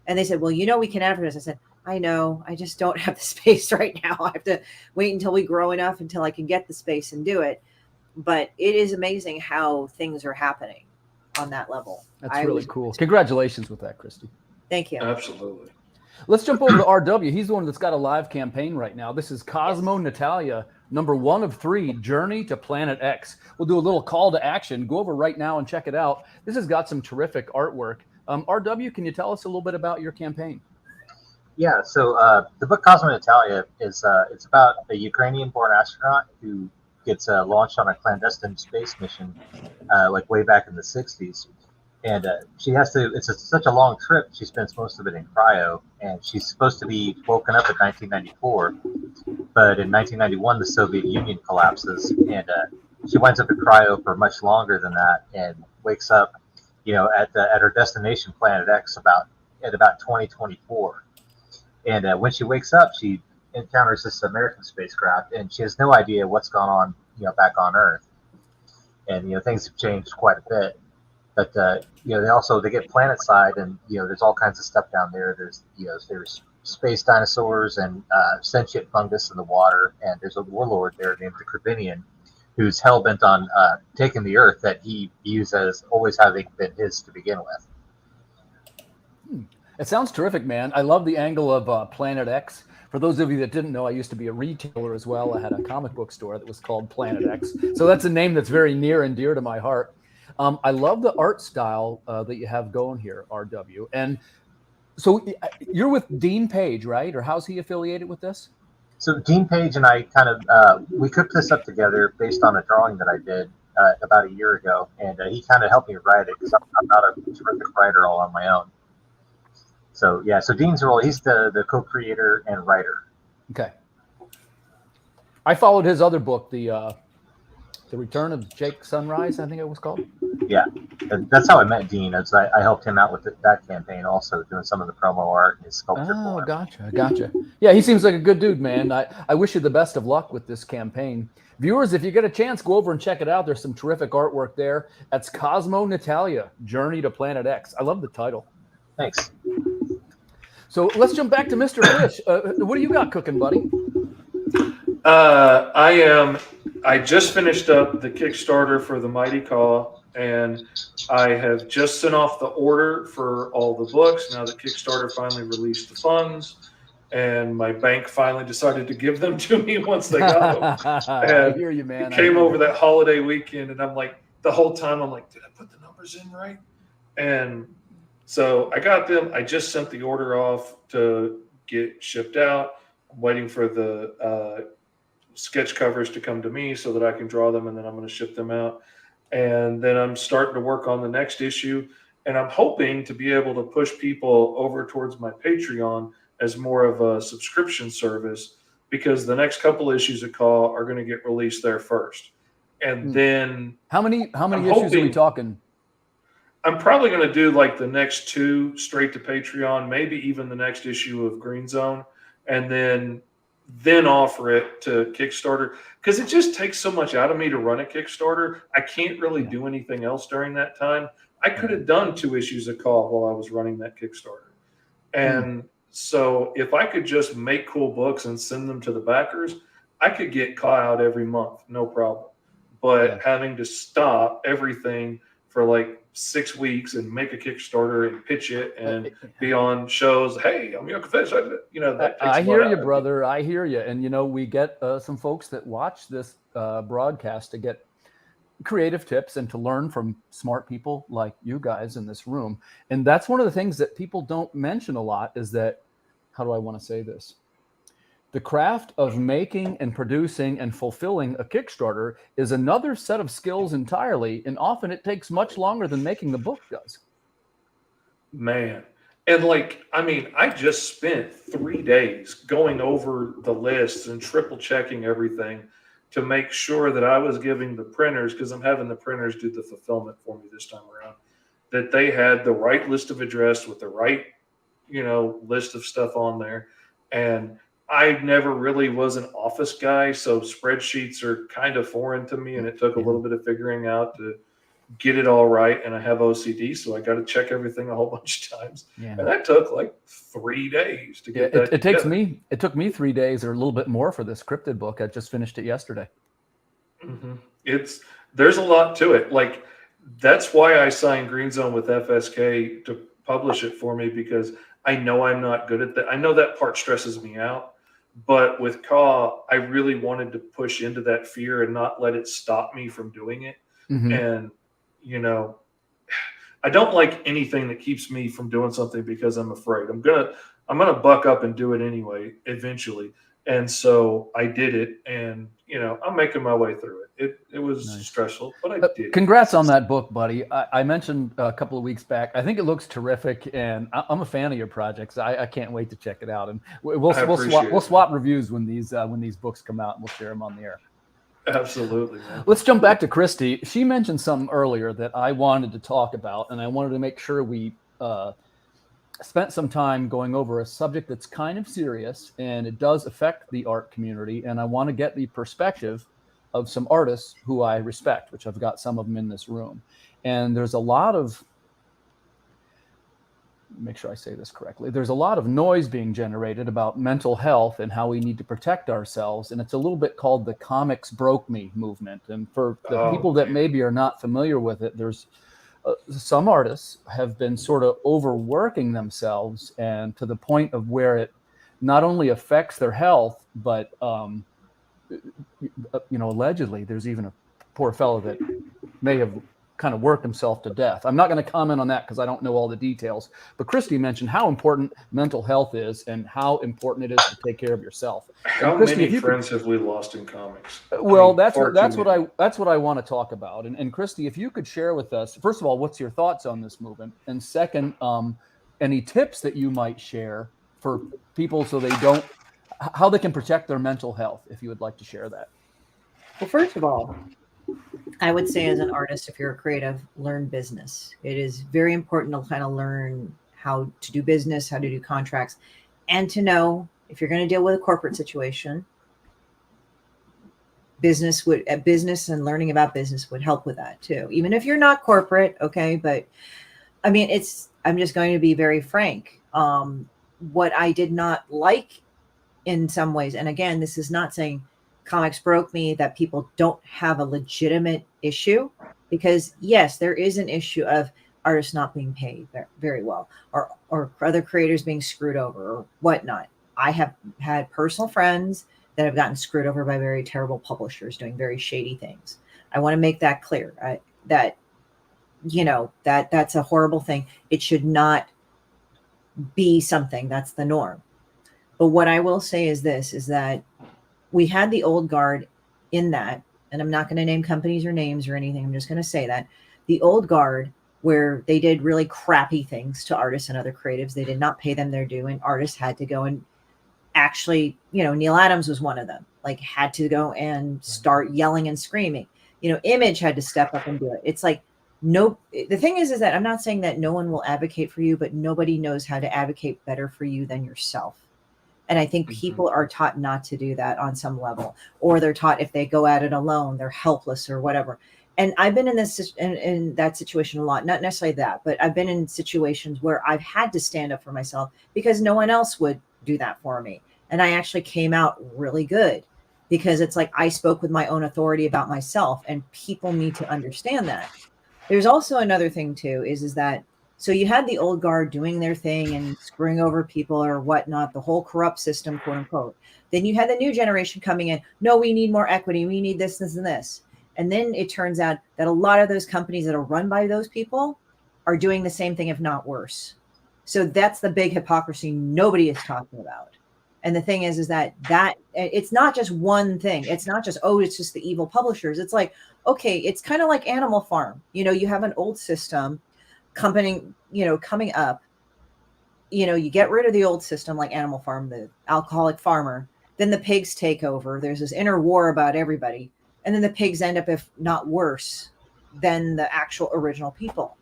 and they said, well, you know, we can advertise. I said, I know, I just don't have the space right now. I have to wait until we grow enough until I can get the space and do it. But it is amazing how things are happening on that level. That's really cool. Congratulations with that, Christie. Thank you. Absolutely. Let's jump over to RW. He's the one that's got a live campaign right now. This is Cosmo Natalia, number 1 of 3, Journey to Planet X. We'll do a little call to action. Go over right now and check it out. This has got some terrific artwork. RW, can you tell us a little bit about your campaign? Yeah, so the book Cosmo Natalia is it's about a Ukrainian-born astronaut who gets launched on a clandestine space mission, like way back in the 60s. And she has to, such a long trip, she spends most of it in cryo, and she's supposed to be woken up in 1994. But in 1991, the Soviet Union collapses, and she winds up in cryo for much longer than that, and wakes up, you know, at her destination, Planet X, at about 2024. And when she wakes up, she encounters this American spacecraft, and she has no idea what's gone on, you know, back on Earth. And, you know, things have changed quite a bit. But, you know, they get planet side, and, you know, there's all kinds of stuff down there. There's space dinosaurs and sentient fungus in the water. And there's a warlord there named the Cranium, who's hell-bent on taking the Earth that he views as always having been his to begin with. It sounds terrific, man. I love the angle of Planet X. For those of you that didn't know, I used to be a retailer as well. I had a comic book store that was called Planet X. So that's a name that's very near and dear to my heart. I love the art style that you have going here, RW. And so you're with Dean Page, right? Or how's he affiliated with this? So Dean Page and I kind of, we cooked this up together based on a drawing that I did about a year ago. And he kind of helped me write it because I'm not a terrific writer all on my own. So, yeah, so Dean's role, he's the co-creator and writer. Okay. I followed his other book, The Return of Jake Sunrise, I think it was called. Yeah, that's how I met Dean. As I helped him out with that campaign, also doing some of the promo art and his sculpture. Oh, gotcha. Yeah, he seems like a good dude, man. I wish you the best of luck with this campaign. Viewers, if you get a chance, go over and check it out. There's some terrific artwork there. That's Cosmo Natalia, Journey to Planet X. I love the title. Thanks. So let's jump back to Mr. Fish. What do you got cooking, buddy? I just finished up the Kickstarter for the Mighty Caw, and I have just sent off the order for all the books. Now that Kickstarter finally released the funds, and my bank finally decided to give them to me once they got them. I hear you, man. Came over that holiday weekend, and I'm like, the whole time I'm like, did I put the numbers in right? And so I got them. I just sent the order off to get shipped out. I'm waiting for the sketch covers to come to me so that I can draw them, and then I'm going to ship them out. And then I'm starting to work on the next issue, and I'm hoping to be able to push people over towards my Patreon as more of a subscription service, because the next couple issues of Caw are going to get released there first. And then how many issues are we talking? I'm probably going to do like the next 2 straight to Patreon, maybe even the next issue of Green Zone, and then offer it to Kickstarter, because it just takes so much out of me to run a Kickstarter. I can't really do anything else during that time. I could have done 2 issues of Caw while I was running that Kickstarter. And so if I could just make cool books and send them to the backers, I could get Caw out every month, no problem. But having to stop everything for like 6 weeks and make a Kickstarter and pitch it and be on shows. Hey, I'm your confession. You know, that takes I hear you, brother. I hear you. And, you know, we get some folks that watch this broadcast to get creative tips and to learn from smart people like you guys in this room. And that's one of the things that people don't mention a lot is that, how do I want to say this? The craft of making and producing and fulfilling a Kickstarter is another set of skills entirely, and often it takes much longer than making the book does. Man. And like, I mean, I just spent 3 days going over the lists and triple checking everything to make sure that I was giving the printers, because I'm having the printers do the fulfillment for me this time around, that they had the right list of address with the right, list of stuff on there. And I never really was an office guy, so spreadsheets are kind of foreign to me, and it took a little bit of figuring out to get it all right. And I have OCD, so I got to check everything a whole bunch of times. Yeah. And that took like 3 days to get that. It took me 3 days or a little bit more for this cryptid book. I just finished it yesterday. Mm-hmm. There's a lot to it. Like, that's why I signed Green Zone with FSK to publish it for me, because I know I'm not good at that. I know that part stresses me out, but with Caw, I really wanted to push into that fear and not let it stop me from doing it. Mm-hmm. And, I don't like anything that keeps me from doing something because I'm afraid. I'm gonna buck up and do it anyway, eventually. And so I did it, and I'm making my way through it. It was stressful, but I did. Congrats on that book, buddy. I mentioned a couple of weeks back, I think it looks terrific, and I'm a fan of your projects. I can't wait to check it out, and we'll swap reviews when these books come out, and we'll share them on the air. Absolutely, man. Let's jump back to Christie. She mentioned something earlier that I wanted to talk about, and I wanted to make sure we spent some time going over a subject that's kind of serious, and it does affect the art community. And I want to get the perspective of some artists who I respect, which I've got some of them in this room. And there's a lot of, make sure I say this correctly, there's a lot of noise being generated about mental health and how we need to protect ourselves. And it's a little bit called the comics broke me movement. And for the people that maybe are not familiar with it, there's some artists have been sort of overworking themselves, and to the point of where it not only affects their health, but allegedly there's even a poor fellow that may have kind of worked himself to death. I'm not going to comment on that because I don't know all the details, but Christie mentioned how important mental health is and how important it is to take care of yourself. How many friends have we lost in comics? Well, that's what I want to talk about. And Christie, if you could share with us, first of all, what's your thoughts on this movement? And second, any tips that you might share for people so how they can protect their mental health, if you would like to share that. Well, first of all, I would say, as an artist, if you're a creative, learn business. It is very important to kind of learn how to do business, how to do contracts, and to know if you're going to deal with a corporate situation, business and learning about business would help with that too. Even if you're not corporate, okay. But I mean, I'm just going to be very frank. What I did not like in some ways, and again, this is not saying comics broke me, that people don't have a legitimate issue, because yes, there is an issue of artists not being paid very well, or other creators being screwed over or whatnot. I have had personal friends that have gotten screwed over by very terrible publishers doing very shady things. I want to make that clear, that that's a horrible thing. It should not be something that's the norm. But what I will say is this, is that we had the old guard in that, and I'm not going to name companies or names or anything. I'm just going to say that the old guard, where they did really crappy things to artists and other creatives, they did not pay them their due, and artists had to go and actually, Neil Adams was one of them, like had to go and start yelling and screaming. Image had to step up and do it. It's like, no, the thing is that I'm not saying that no one will advocate for you, but nobody knows how to advocate better for you than yourself. And I think people are taught not to do that on some level, or they're taught if they go at it alone, they're helpless or whatever. And I've been in that situation a lot, not necessarily that, but I've been in situations where I've had to stand up for myself because no one else would do that for me. And I actually came out really good, because it's like I spoke with my own authority about myself, and people need to understand that. There's also another thing too, is that, so you had the old guard doing their thing and screwing over people or whatnot, the whole corrupt system, quote unquote. Then you had the new generation coming in. No, we need more equity. We need this, this, and this. And then it turns out that a lot of those companies that are run by those people are doing the same thing, if not worse. So that's the big hypocrisy nobody is talking about. And the thing is that it's not just one thing. It's not just, it's just the evil publishers. It's like, okay, it's kind of like Animal Farm. You have an old system company, coming up, you get rid of the old system like Animal Farm, the alcoholic farmer, then the pigs take over. There's this inner war about everybody. And then the pigs end up, if not worse, than the actual original people.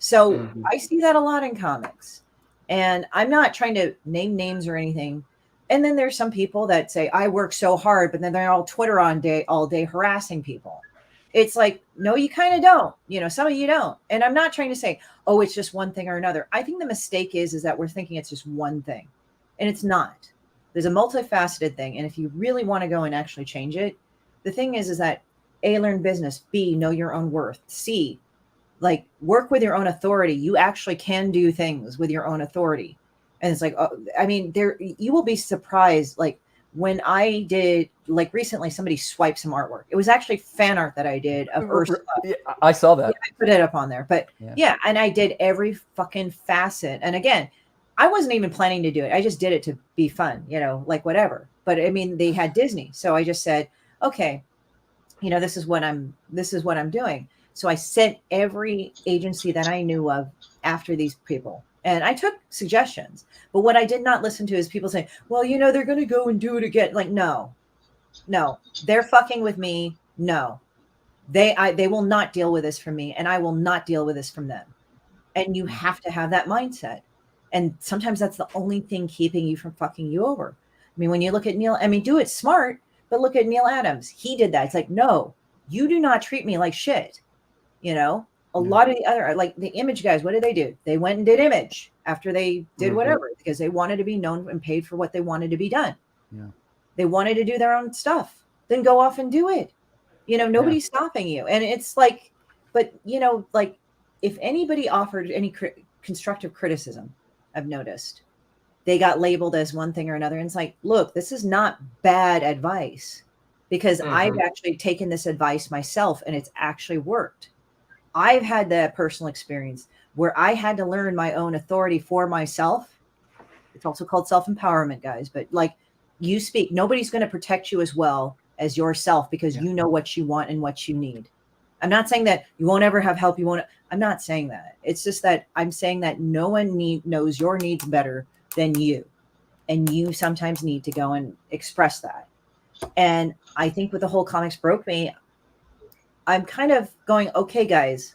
So I see that a lot in comics, and I'm not trying to name names or anything. And then there's some people that say, I work so hard, but then they're all Twitter all day harassing people. It's like, no, you kind of don't. You know, some of you don't. And I'm not trying to say, oh, it's just one thing or another. I think the mistake is that we're thinking it's just one thing, and it's not. There's a multifaceted thing. And if you really want to go and actually change it, the thing is that A, learn business, B, know your own worth, C, like work with your own authority. You actually can do things with your own authority. And it's like, I mean, you will be surprised. Like when I did, like recently, somebody swiped some artwork. It was actually fan art that I did of Ursula. Yeah, I saw that. Yeah, I put it up on there, but yeah, and I did every fucking facet. And again, I wasn't even planning to do it. I just did it to be fun, you know, like whatever. But I mean, they had Disney, so I just said, okay, you know, this is what I'm doing. So I sent every agency that I knew of after these people. And I took suggestions, but what I did not listen to is people saying, well, you know, they're going to go and do it again. Like, no, they're fucking with me. No, they will not deal with this from me, and I will not deal with this from them. And you have to have that mindset. And sometimes that's the only thing keeping you from fucking you over. I mean, when you look at Neil, I mean, do it smart, but look at Neil Adams. He did that. It's like, no, you do not treat me like shit. You know, a lot of the other, like the Image guys, what did they do? They went and did Image after they did whatever, because they wanted to be known and paid for what they wanted to be done. Yeah. They wanted to do their own stuff. Then go off and do it. You know, nobody's stopping you. And it's like, but you know, like if anybody offered any constructive criticism, I've noticed they got labeled as one thing or another. And it's like, look, this is not bad advice, because I've actually taken this advice myself and it's actually worked. I've had that personal experience where I had to learn my own authority for myself. It's also called self-empowerment, guys. But like you speak, nobody's going to protect you as well as yourself, because you know what you want and what you need. I'm not saying that you won't ever have help. I'm not saying that. It's just that I'm saying that no one knows your needs better than you. And you sometimes need to go and express that. And I think with the whole comics broke me, I'm kind of going, okay, guys,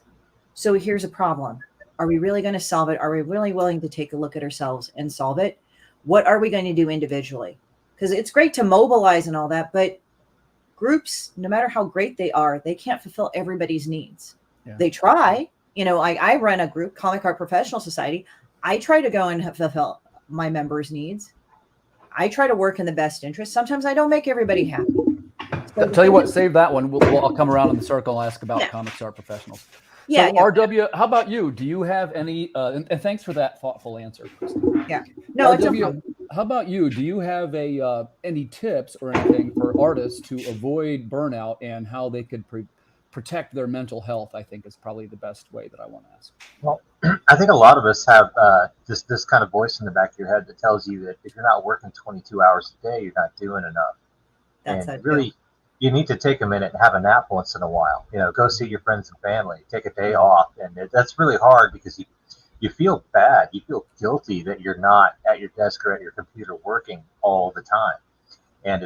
so here's a problem. Are we really going to solve it? Are we really willing to take a look at ourselves and solve it? What are we going to do individually? Because it's great to mobilize and all that, but groups, no matter how great they are, they can't fulfill everybody's needs. Yeah. They try. You know, I run a group, Comic Art Professional Society. I try to go and fulfill my members' needs. I try to work in the best interest. Sometimes I don't make everybody happy. So tell you what, save that one. I'll come around in the circle and ask about Comics Art Professionals. So RW, how about you? Do you have any, and thanks for that thoughtful answer, Christie. Yeah. No, RW, how about you? Do you have any tips or anything for artists to avoid burnout and how they could protect their mental health? I think is probably the best way that I want to ask. Well, I think a lot of us have this kind of voice in the back of your head that tells you that if you're not working 22 hours a day, you're not doing enough. And really, you need to take a minute and have a nap once in a while. You know, go see your friends and family, take a day off. And that's really hard because you feel bad. You feel guilty that you're not at your desk or at your computer working all the time. And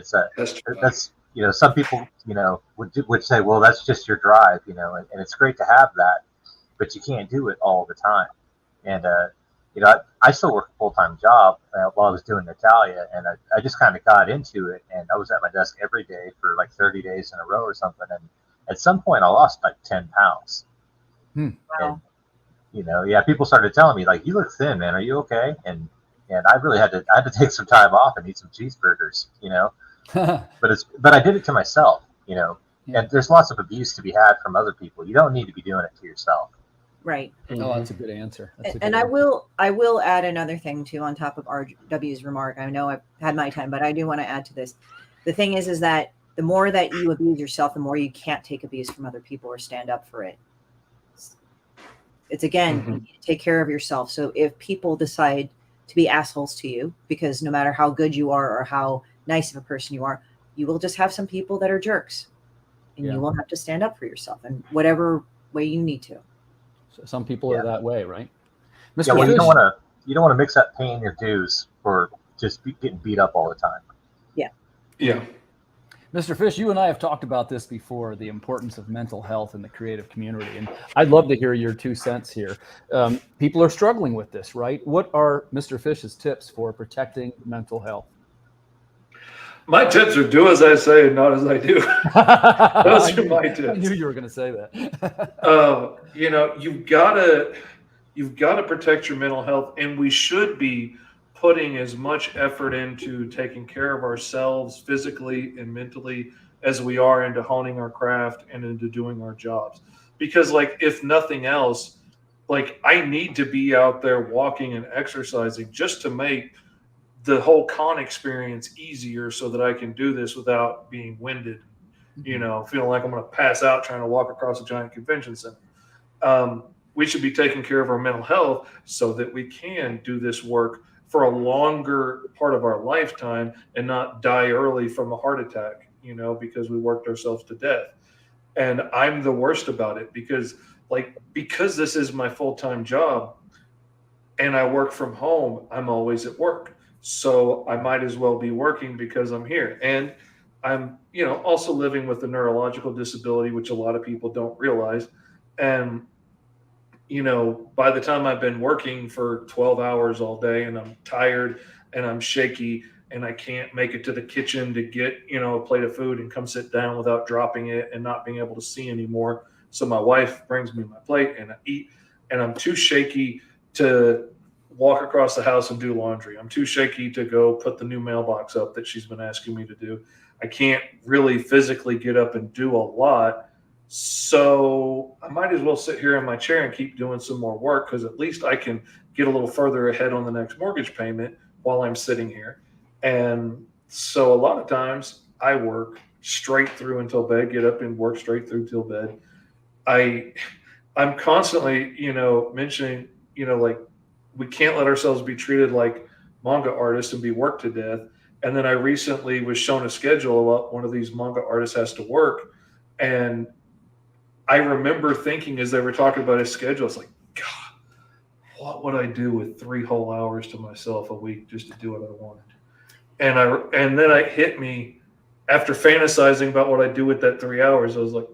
that's you know, some people, you know, would say, well, that's just your drive, you know, and it's great to have that, but you can't do it all the time. And, you know, I still work a full-time job while I was doing Natalia, and I just kind of got into it, and I was at my desk every day for like 30 days in a row or something. And at some point I lost like 10 pounds. Wow. And, you know, people started telling me like, you look thin, man. Are you okay? And I really had to take some time off and eat some cheeseburgers, you know, but I did it to myself, you know, and there's lots of abuse to be had from other people. You don't need to be doing it to yourself. Right. Oh, that's a good answer. I will add another thing too on top of RW's remark. I know I've had my time, but I do want to add to this. The thing is that the more that you abuse yourself, the more you can't take abuse from other people or stand up for it. It's again, you need to take care of yourself. So if people decide to be assholes to you, because no matter how good you are or how nice of a person you are, you will just have some people that are jerks, and you will have to stand up for yourself in whatever way you need to. So some people are that way, right? Mr. Well, you don't want to mix up paying your dues for just getting beat up all the time. Yeah. Yeah. Mr. Fish, you and I have talked about this before, the importance of mental health in the creative community. And I'd love to hear your 2 cents here. People are struggling with this, right? What are Mr. Fish's tips for protecting mental health? My tips are do as I say and not as I do. Those are my tips. I knew you were going to say that. You've got to protect your mental health, and we should be putting as much effort into taking care of ourselves physically and mentally as we are into honing our craft and into doing our jobs. Because, like, if nothing else, like, I need to be out there walking and exercising just to make the whole con experience easier so that I can do this without being winded, feeling like I'm going to pass out trying to walk across a giant convention center. We should be taking care of our mental health so that we can do this work for a longer part of our lifetime and not die early from a heart attack, because we worked ourselves to death. And I'm the worst about it because this is my full-time job and I work from home, I'm always at work. So I might as well be working because I'm here. And I'm, also living with a neurological disability, which a lot of people don't realize. And by the time I've been working for 12 hours all day and I'm tired and I'm shaky and I can't make it to the kitchen to get, a plate of food and come sit down without dropping it and not being able to see anymore. So my wife brings me my plate and I eat, and I'm too shaky to walk across the house and do laundry. I'm too shaky to go put the new mailbox up that she's been asking me to do. I can't really physically get up and do a lot. So I might as well sit here in my chair and keep doing some more work, because at least I can get a little further ahead on the next mortgage payment while I'm sitting here. And so a lot of times I work straight through until bed, get up and work straight through till bed. I'm constantly, mentioning, like, we can't let ourselves be treated like manga artists and be worked to death. And then I recently was shown a schedule of what one of these manga artists has to work. And I remember thinking, as they were talking about his schedule, it's like, God, what would I do with 3 whole hours to myself a week just to do what I wanted? And then it hit me after fantasizing about what I do with that 3 hours. I was like,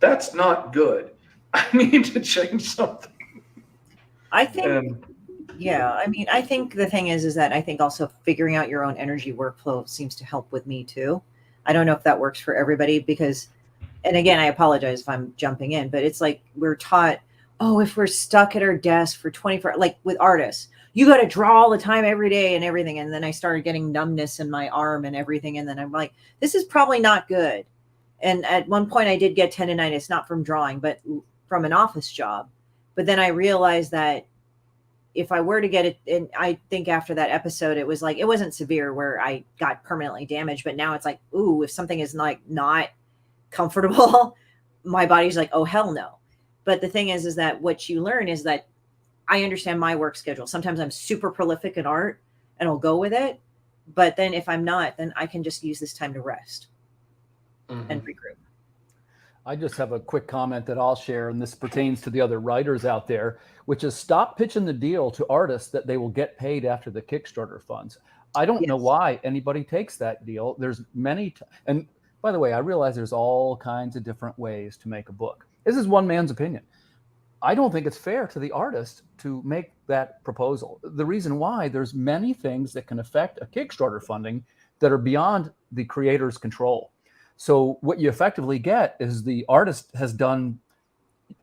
that's not good. I need to change something. I think, I think the thing is that I think also figuring out your own energy workflow seems to help with me too. I don't know if that works for everybody because, and again, I apologize if I'm jumping in, but it's like we're taught, if we're stuck at our desk for 24, like with artists, you got to draw all the time every day and everything. And then I started getting numbness in my arm and everything. And then I'm like, this is probably not good. And at one point I did get tendonitis, not from drawing, but from an office job. But then I realized that if I were to get it, and I think after that episode, it was like, it wasn't severe where I got permanently damaged, but now it's like, ooh, if something is like not comfortable, my body's like, oh, hell no. But the thing is that what you learn is that I understand my work schedule. Sometimes I'm super prolific in art and I'll go with it. But then if I'm not, then I can just use this time to rest and regroup. I just have a quick comment that I'll share, and this pertains to the other writers out there, which is stop pitching the deal to artists that they will get paid after the Kickstarter funds. I don't know why anybody takes that deal. There's many, and by the way, I realize there's all kinds of different ways to make a book. This is one man's opinion. I don't think it's fair to the artist to make that proposal. The reason why, there's many things that can affect a Kickstarter funding that are beyond the creator's control. So what you effectively get is the artist has done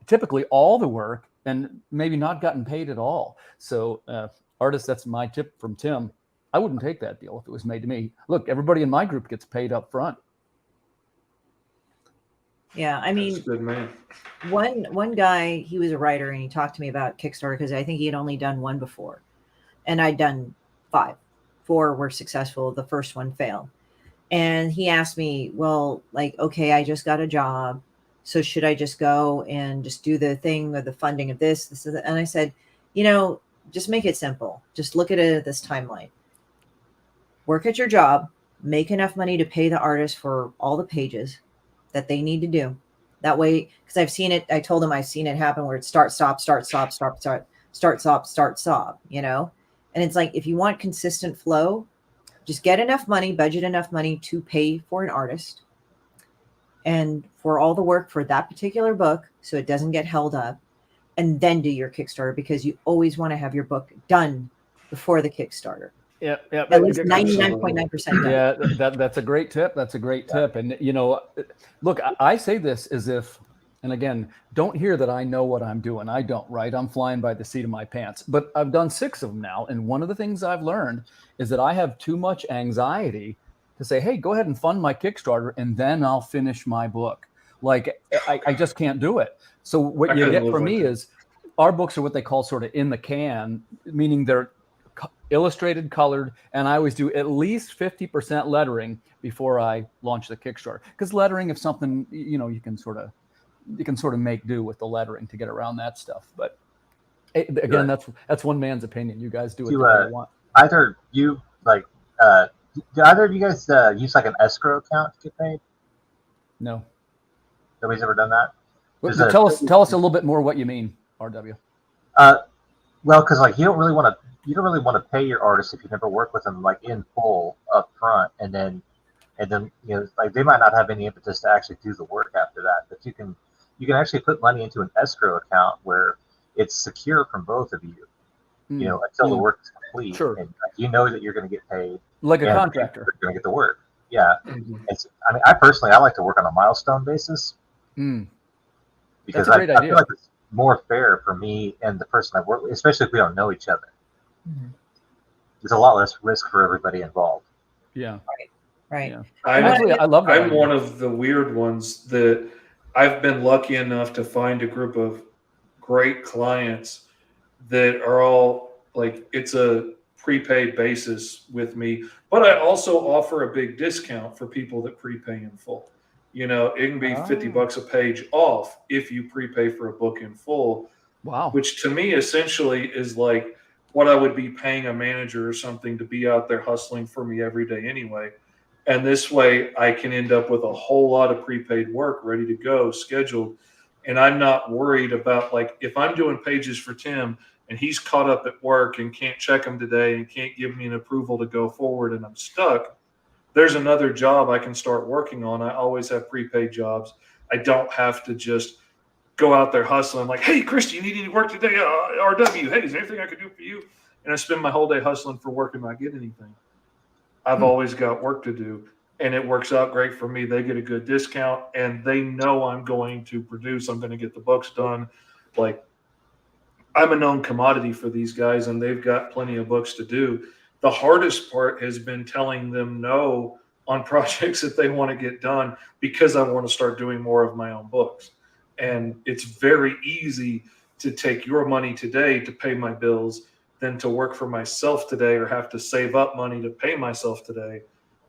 typically all the work and maybe not gotten paid at all. So artists, that's my tip from Tim. I wouldn't take that deal if it was made to me. Look, everybody in my group gets paid up front. Yeah, I mean, that's good, man. One guy, he was a writer and he talked to me about Kickstarter because I think he had only done one before. And I'd done 5. 4 were successful. The first one failed. And he asked me, well, like, okay, I just got a job. So should I just go and just do the thing with the funding of this? And I said, just make it simple. Just look at it at this timeline. Work at your job, make enough money to pay the artist for all the pages that they need to do. That way, because I've seen it, I told him I've seen it happen where it's start, stop, start, stop, start, start, start, stop, start, stop, And it's like, if you want consistent flow, Just get enough money, budget enough money to pay for an artist and for all the work for that particular book so it doesn't get held up, and then do your Kickstarter, because you always want to have your book done before the Kickstarter. Yeah, At least 99.9% done. Yeah, that's a great tip. That's a great tip. And, you know, look, I say this as if, and again, don't hear that I know what I'm doing. I don't, right? I'm flying by the seat of my pants. But I've done 6 of them now. And one of the things I've learned is that I have too much anxiety to say, hey, go ahead and fund my Kickstarter, and then I'll finish my book. Like, I just can't do it. So what you get from me is our books are what they call sort of in the can, meaning they're illustrated, colored, and I always do at least 50% lettering before I launch the Kickstarter. Because lettering, if something, you know, you can sort of make do with the lettering to get around that stuff. But again, that's one man's opinion. You guys do what you want. Either you do either of you guys use like an escrow account to get paid? No. Nobody's ever done that? Tell us a little bit more what you mean, RW. Well, because like you don't really want to pay your artist if you never work with them like in full up front, and then you know, like they might not have any impetus to actually do the work after that. But you can actually put money into an escrow account where it's secure from both of you, you know, until the work is complete. Sure. And you know that you're going to get paid like a contractor. You're going to get the work. Yeah. It's, I mean, I personally like to work on a milestone basis because I feel like it's more fair for me and the person I work with, especially if we don't know each other. There's a lot less risk for everybody involved. Yeah. Right. Yeah. I love that. I'm one of the weird ones that I've been lucky enough to find a group of great clients that are all like, it's a prepaid basis with me, but I also offer a big discount for people that prepay in full. You know, it can be $50 a page off if you prepay for a book in full. Wow. Which to me essentially is like what I would be paying a manager or something to be out there hustling for me every day anyway. And this way I can end up with a whole lot of prepaid work ready to go, scheduled. And I'm not worried about, like, if I'm doing pages for Tim and he's caught up at work and can't check them today and can't give me an approval to go forward and I'm stuck, there's another job I can start working on. I always have prepaid jobs. I don't have to just go out there hustling like, hey, Christie, you need any work today? RW, hey, is there anything I could do for you? And I spend my whole day hustling for work and not get anything. I've always got work to do, and it works out great for me. They get a good discount, and they know I'm going to produce. I'm going to get the books done. Like, I'm a known commodity for these guys, and they've got plenty of books to do. The hardest part has been telling them no on projects that they want to get done because I want to start doing more of my own books. And it's very easy to take your money today to pay my bills than to work for myself today or have to save up money to pay myself today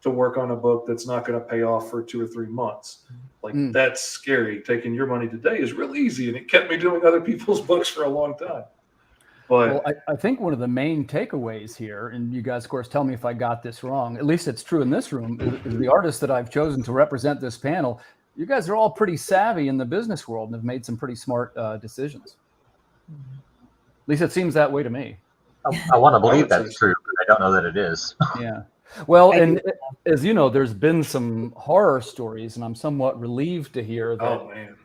to work on a book that's not going to pay off for 2 or 3 months. Like, that's scary. Taking your money today is real easy, and it kept me doing other people's books for a long time. But well, I think one of the main takeaways here, and you guys, of course, tell me if I got this wrong, at least it's true in this room, is the artists that I've chosen to represent this panel, you guys are all pretty savvy in the business world and have made some pretty smart decisions. At least it seems that way to me. I want to believe that's true, but I don't know that it is. Yeah. Well, and as you know, there's been some horror stories, and I'm somewhat relieved to hear that. Oh, man.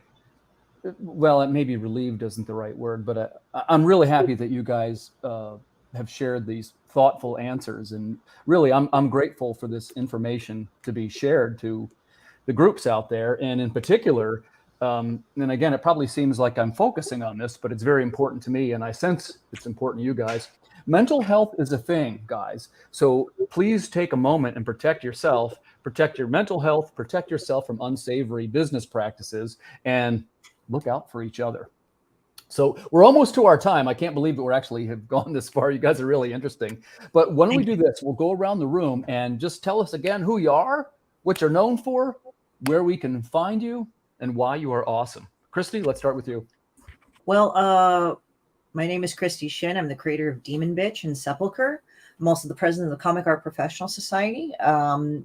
Well, maybe relieved isn't the right word, but I'm really happy that you guys have shared these thoughtful answers. And really, I'm grateful for this information to be shared to the groups out there. And in particular, and again, it probably seems like I'm focusing on this, but it's very important to me. And I sense it's important to you guys. Mental health is a thing, guys. So please take a moment and protect yourself, protect your mental health, protect yourself from unsavory business practices, and look out for each other. So we're almost to our time. I can't believe that we're actually have gone this far. You guys are really interesting. But when we do this, we'll go around the room and just tell us again who you are, what you're known for, where we can find you, and why you are awesome. Christie, let's start with you. Well, my name is Christie Shinn. I'm the creator of Demon Bitch and Sepulcher. I'm also the president of the Comic Art Professional Society,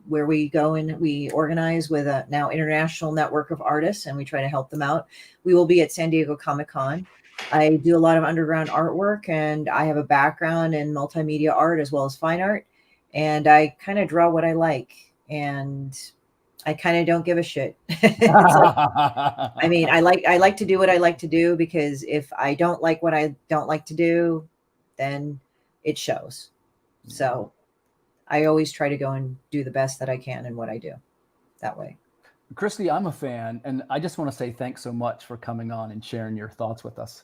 where we go and we organize with a now international network of artists, and we try to help them out. We will be at San Diego Comic-Con. I do a lot of underground artwork, and I have a background in multimedia art as well as fine art. and I kind of draw what I like, and I kind of don't give a shit. It's like, I mean, I like to do what I like to do, because if I don't like what I don't like to do, then it shows. So I always try to go and do the best that I can in what I do that way. Christie, I'm a fan, and I just want to say thanks so much for coming on and sharing your thoughts with us.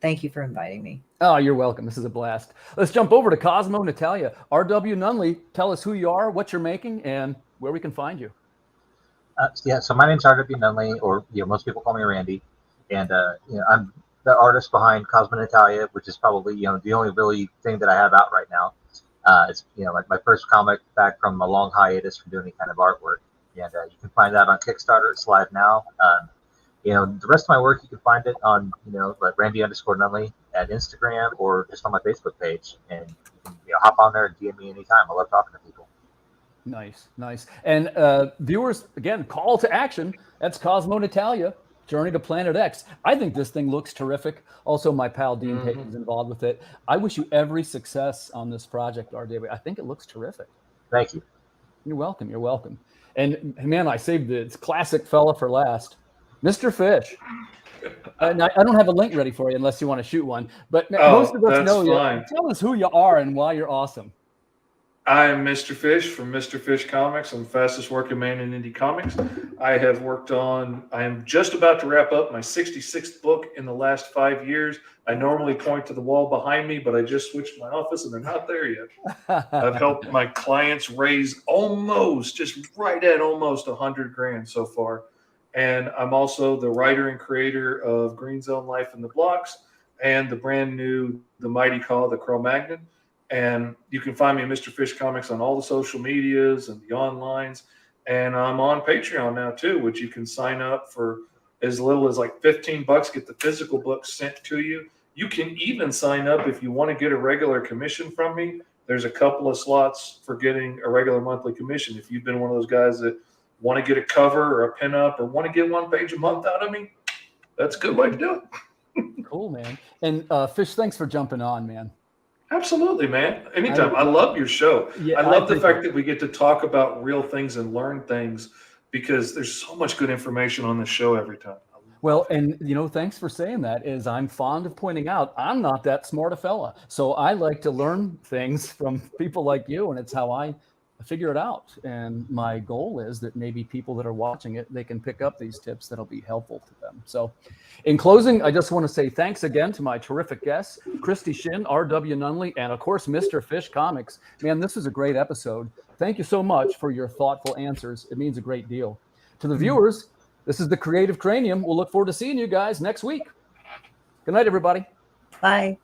Thank you for inviting me. Oh, you're welcome. This is a blast. Let's jump over to Cosmo Natalia. RW Nunley, tell us who you are, what you're making, and where we can find you. So my name's RW Nunley, or most people call me Randy, and I'm the artist behind Cosmo Natalia, which is probably the only really thing that I have out right now. It's my first comic back from a long hiatus from doing any kind of artwork, and you can find that on Kickstarter. It's live now. The rest of my work, you can find it on Randy_Nunley at Instagram, or just on my Facebook page, and you can hop on there and DM me anytime. I love talking to people. Nice. And viewers, again, call to action. That's Cosmo Natalia, Journey to Planet X. I think this thing looks terrific. Also, my pal Dean Payton's involved with it. I wish you every success on this project, RW. I think it looks terrific. Thank you. You're welcome. And man, I saved the classic fella for last, Mr. Fish. And I don't have a link ready for you unless you want to shoot one. But most of us know you. Tell us who you are and why you're awesome. I am Mr. Fish from Mr. Fish Comics. I'm the fastest working man in indie comics. I am just about to wrap up my 66th book in the last 5 years. I normally point to the wall behind me, but I just switched my office and they're not there yet. I've helped my clients raise almost $100,000 so far. And I'm also the writer and creator of Green Zone Life in the Blocks and the brand new The Mighty Call, the Cro-Magnon. And you can find me at Mr. Fish Comics on all the social medias and the onlines. And I'm on Patreon now too, which you can sign up for as little as like $15, get the physical books sent to you. You can even sign up if you want to get a regular commission from me. There's a couple of slots for getting a regular monthly commission. If you've been one of those guys that want to get a cover or a pinup or want to get one page a month out of me, that's a good way to do it. Cool, man. And Fish, thanks for jumping on, man. Absolutely, man. Anytime. I love your show. Yeah, I love the fact that we get to talk about real things and learn things, because there's so much good information on this show every time. Well, and thanks for saying that. Is I'm fond of pointing out I'm not that smart a fella, so I like to learn things from people like you, and it's how I figure it out. And my goal is that maybe people that are watching it, they can pick up these tips that'll be helpful to them. So in closing, I just want to say thanks again to my terrific guests, Christie Shinn, RW Nunley, and of course, Mr. Fish Comics. Man, this was a great episode. Thank you so much for your thoughtful answers. It means a great deal. To the viewers, this is the Creative Cranium. We'll look forward to seeing you guys next week. Good night, everybody. Bye.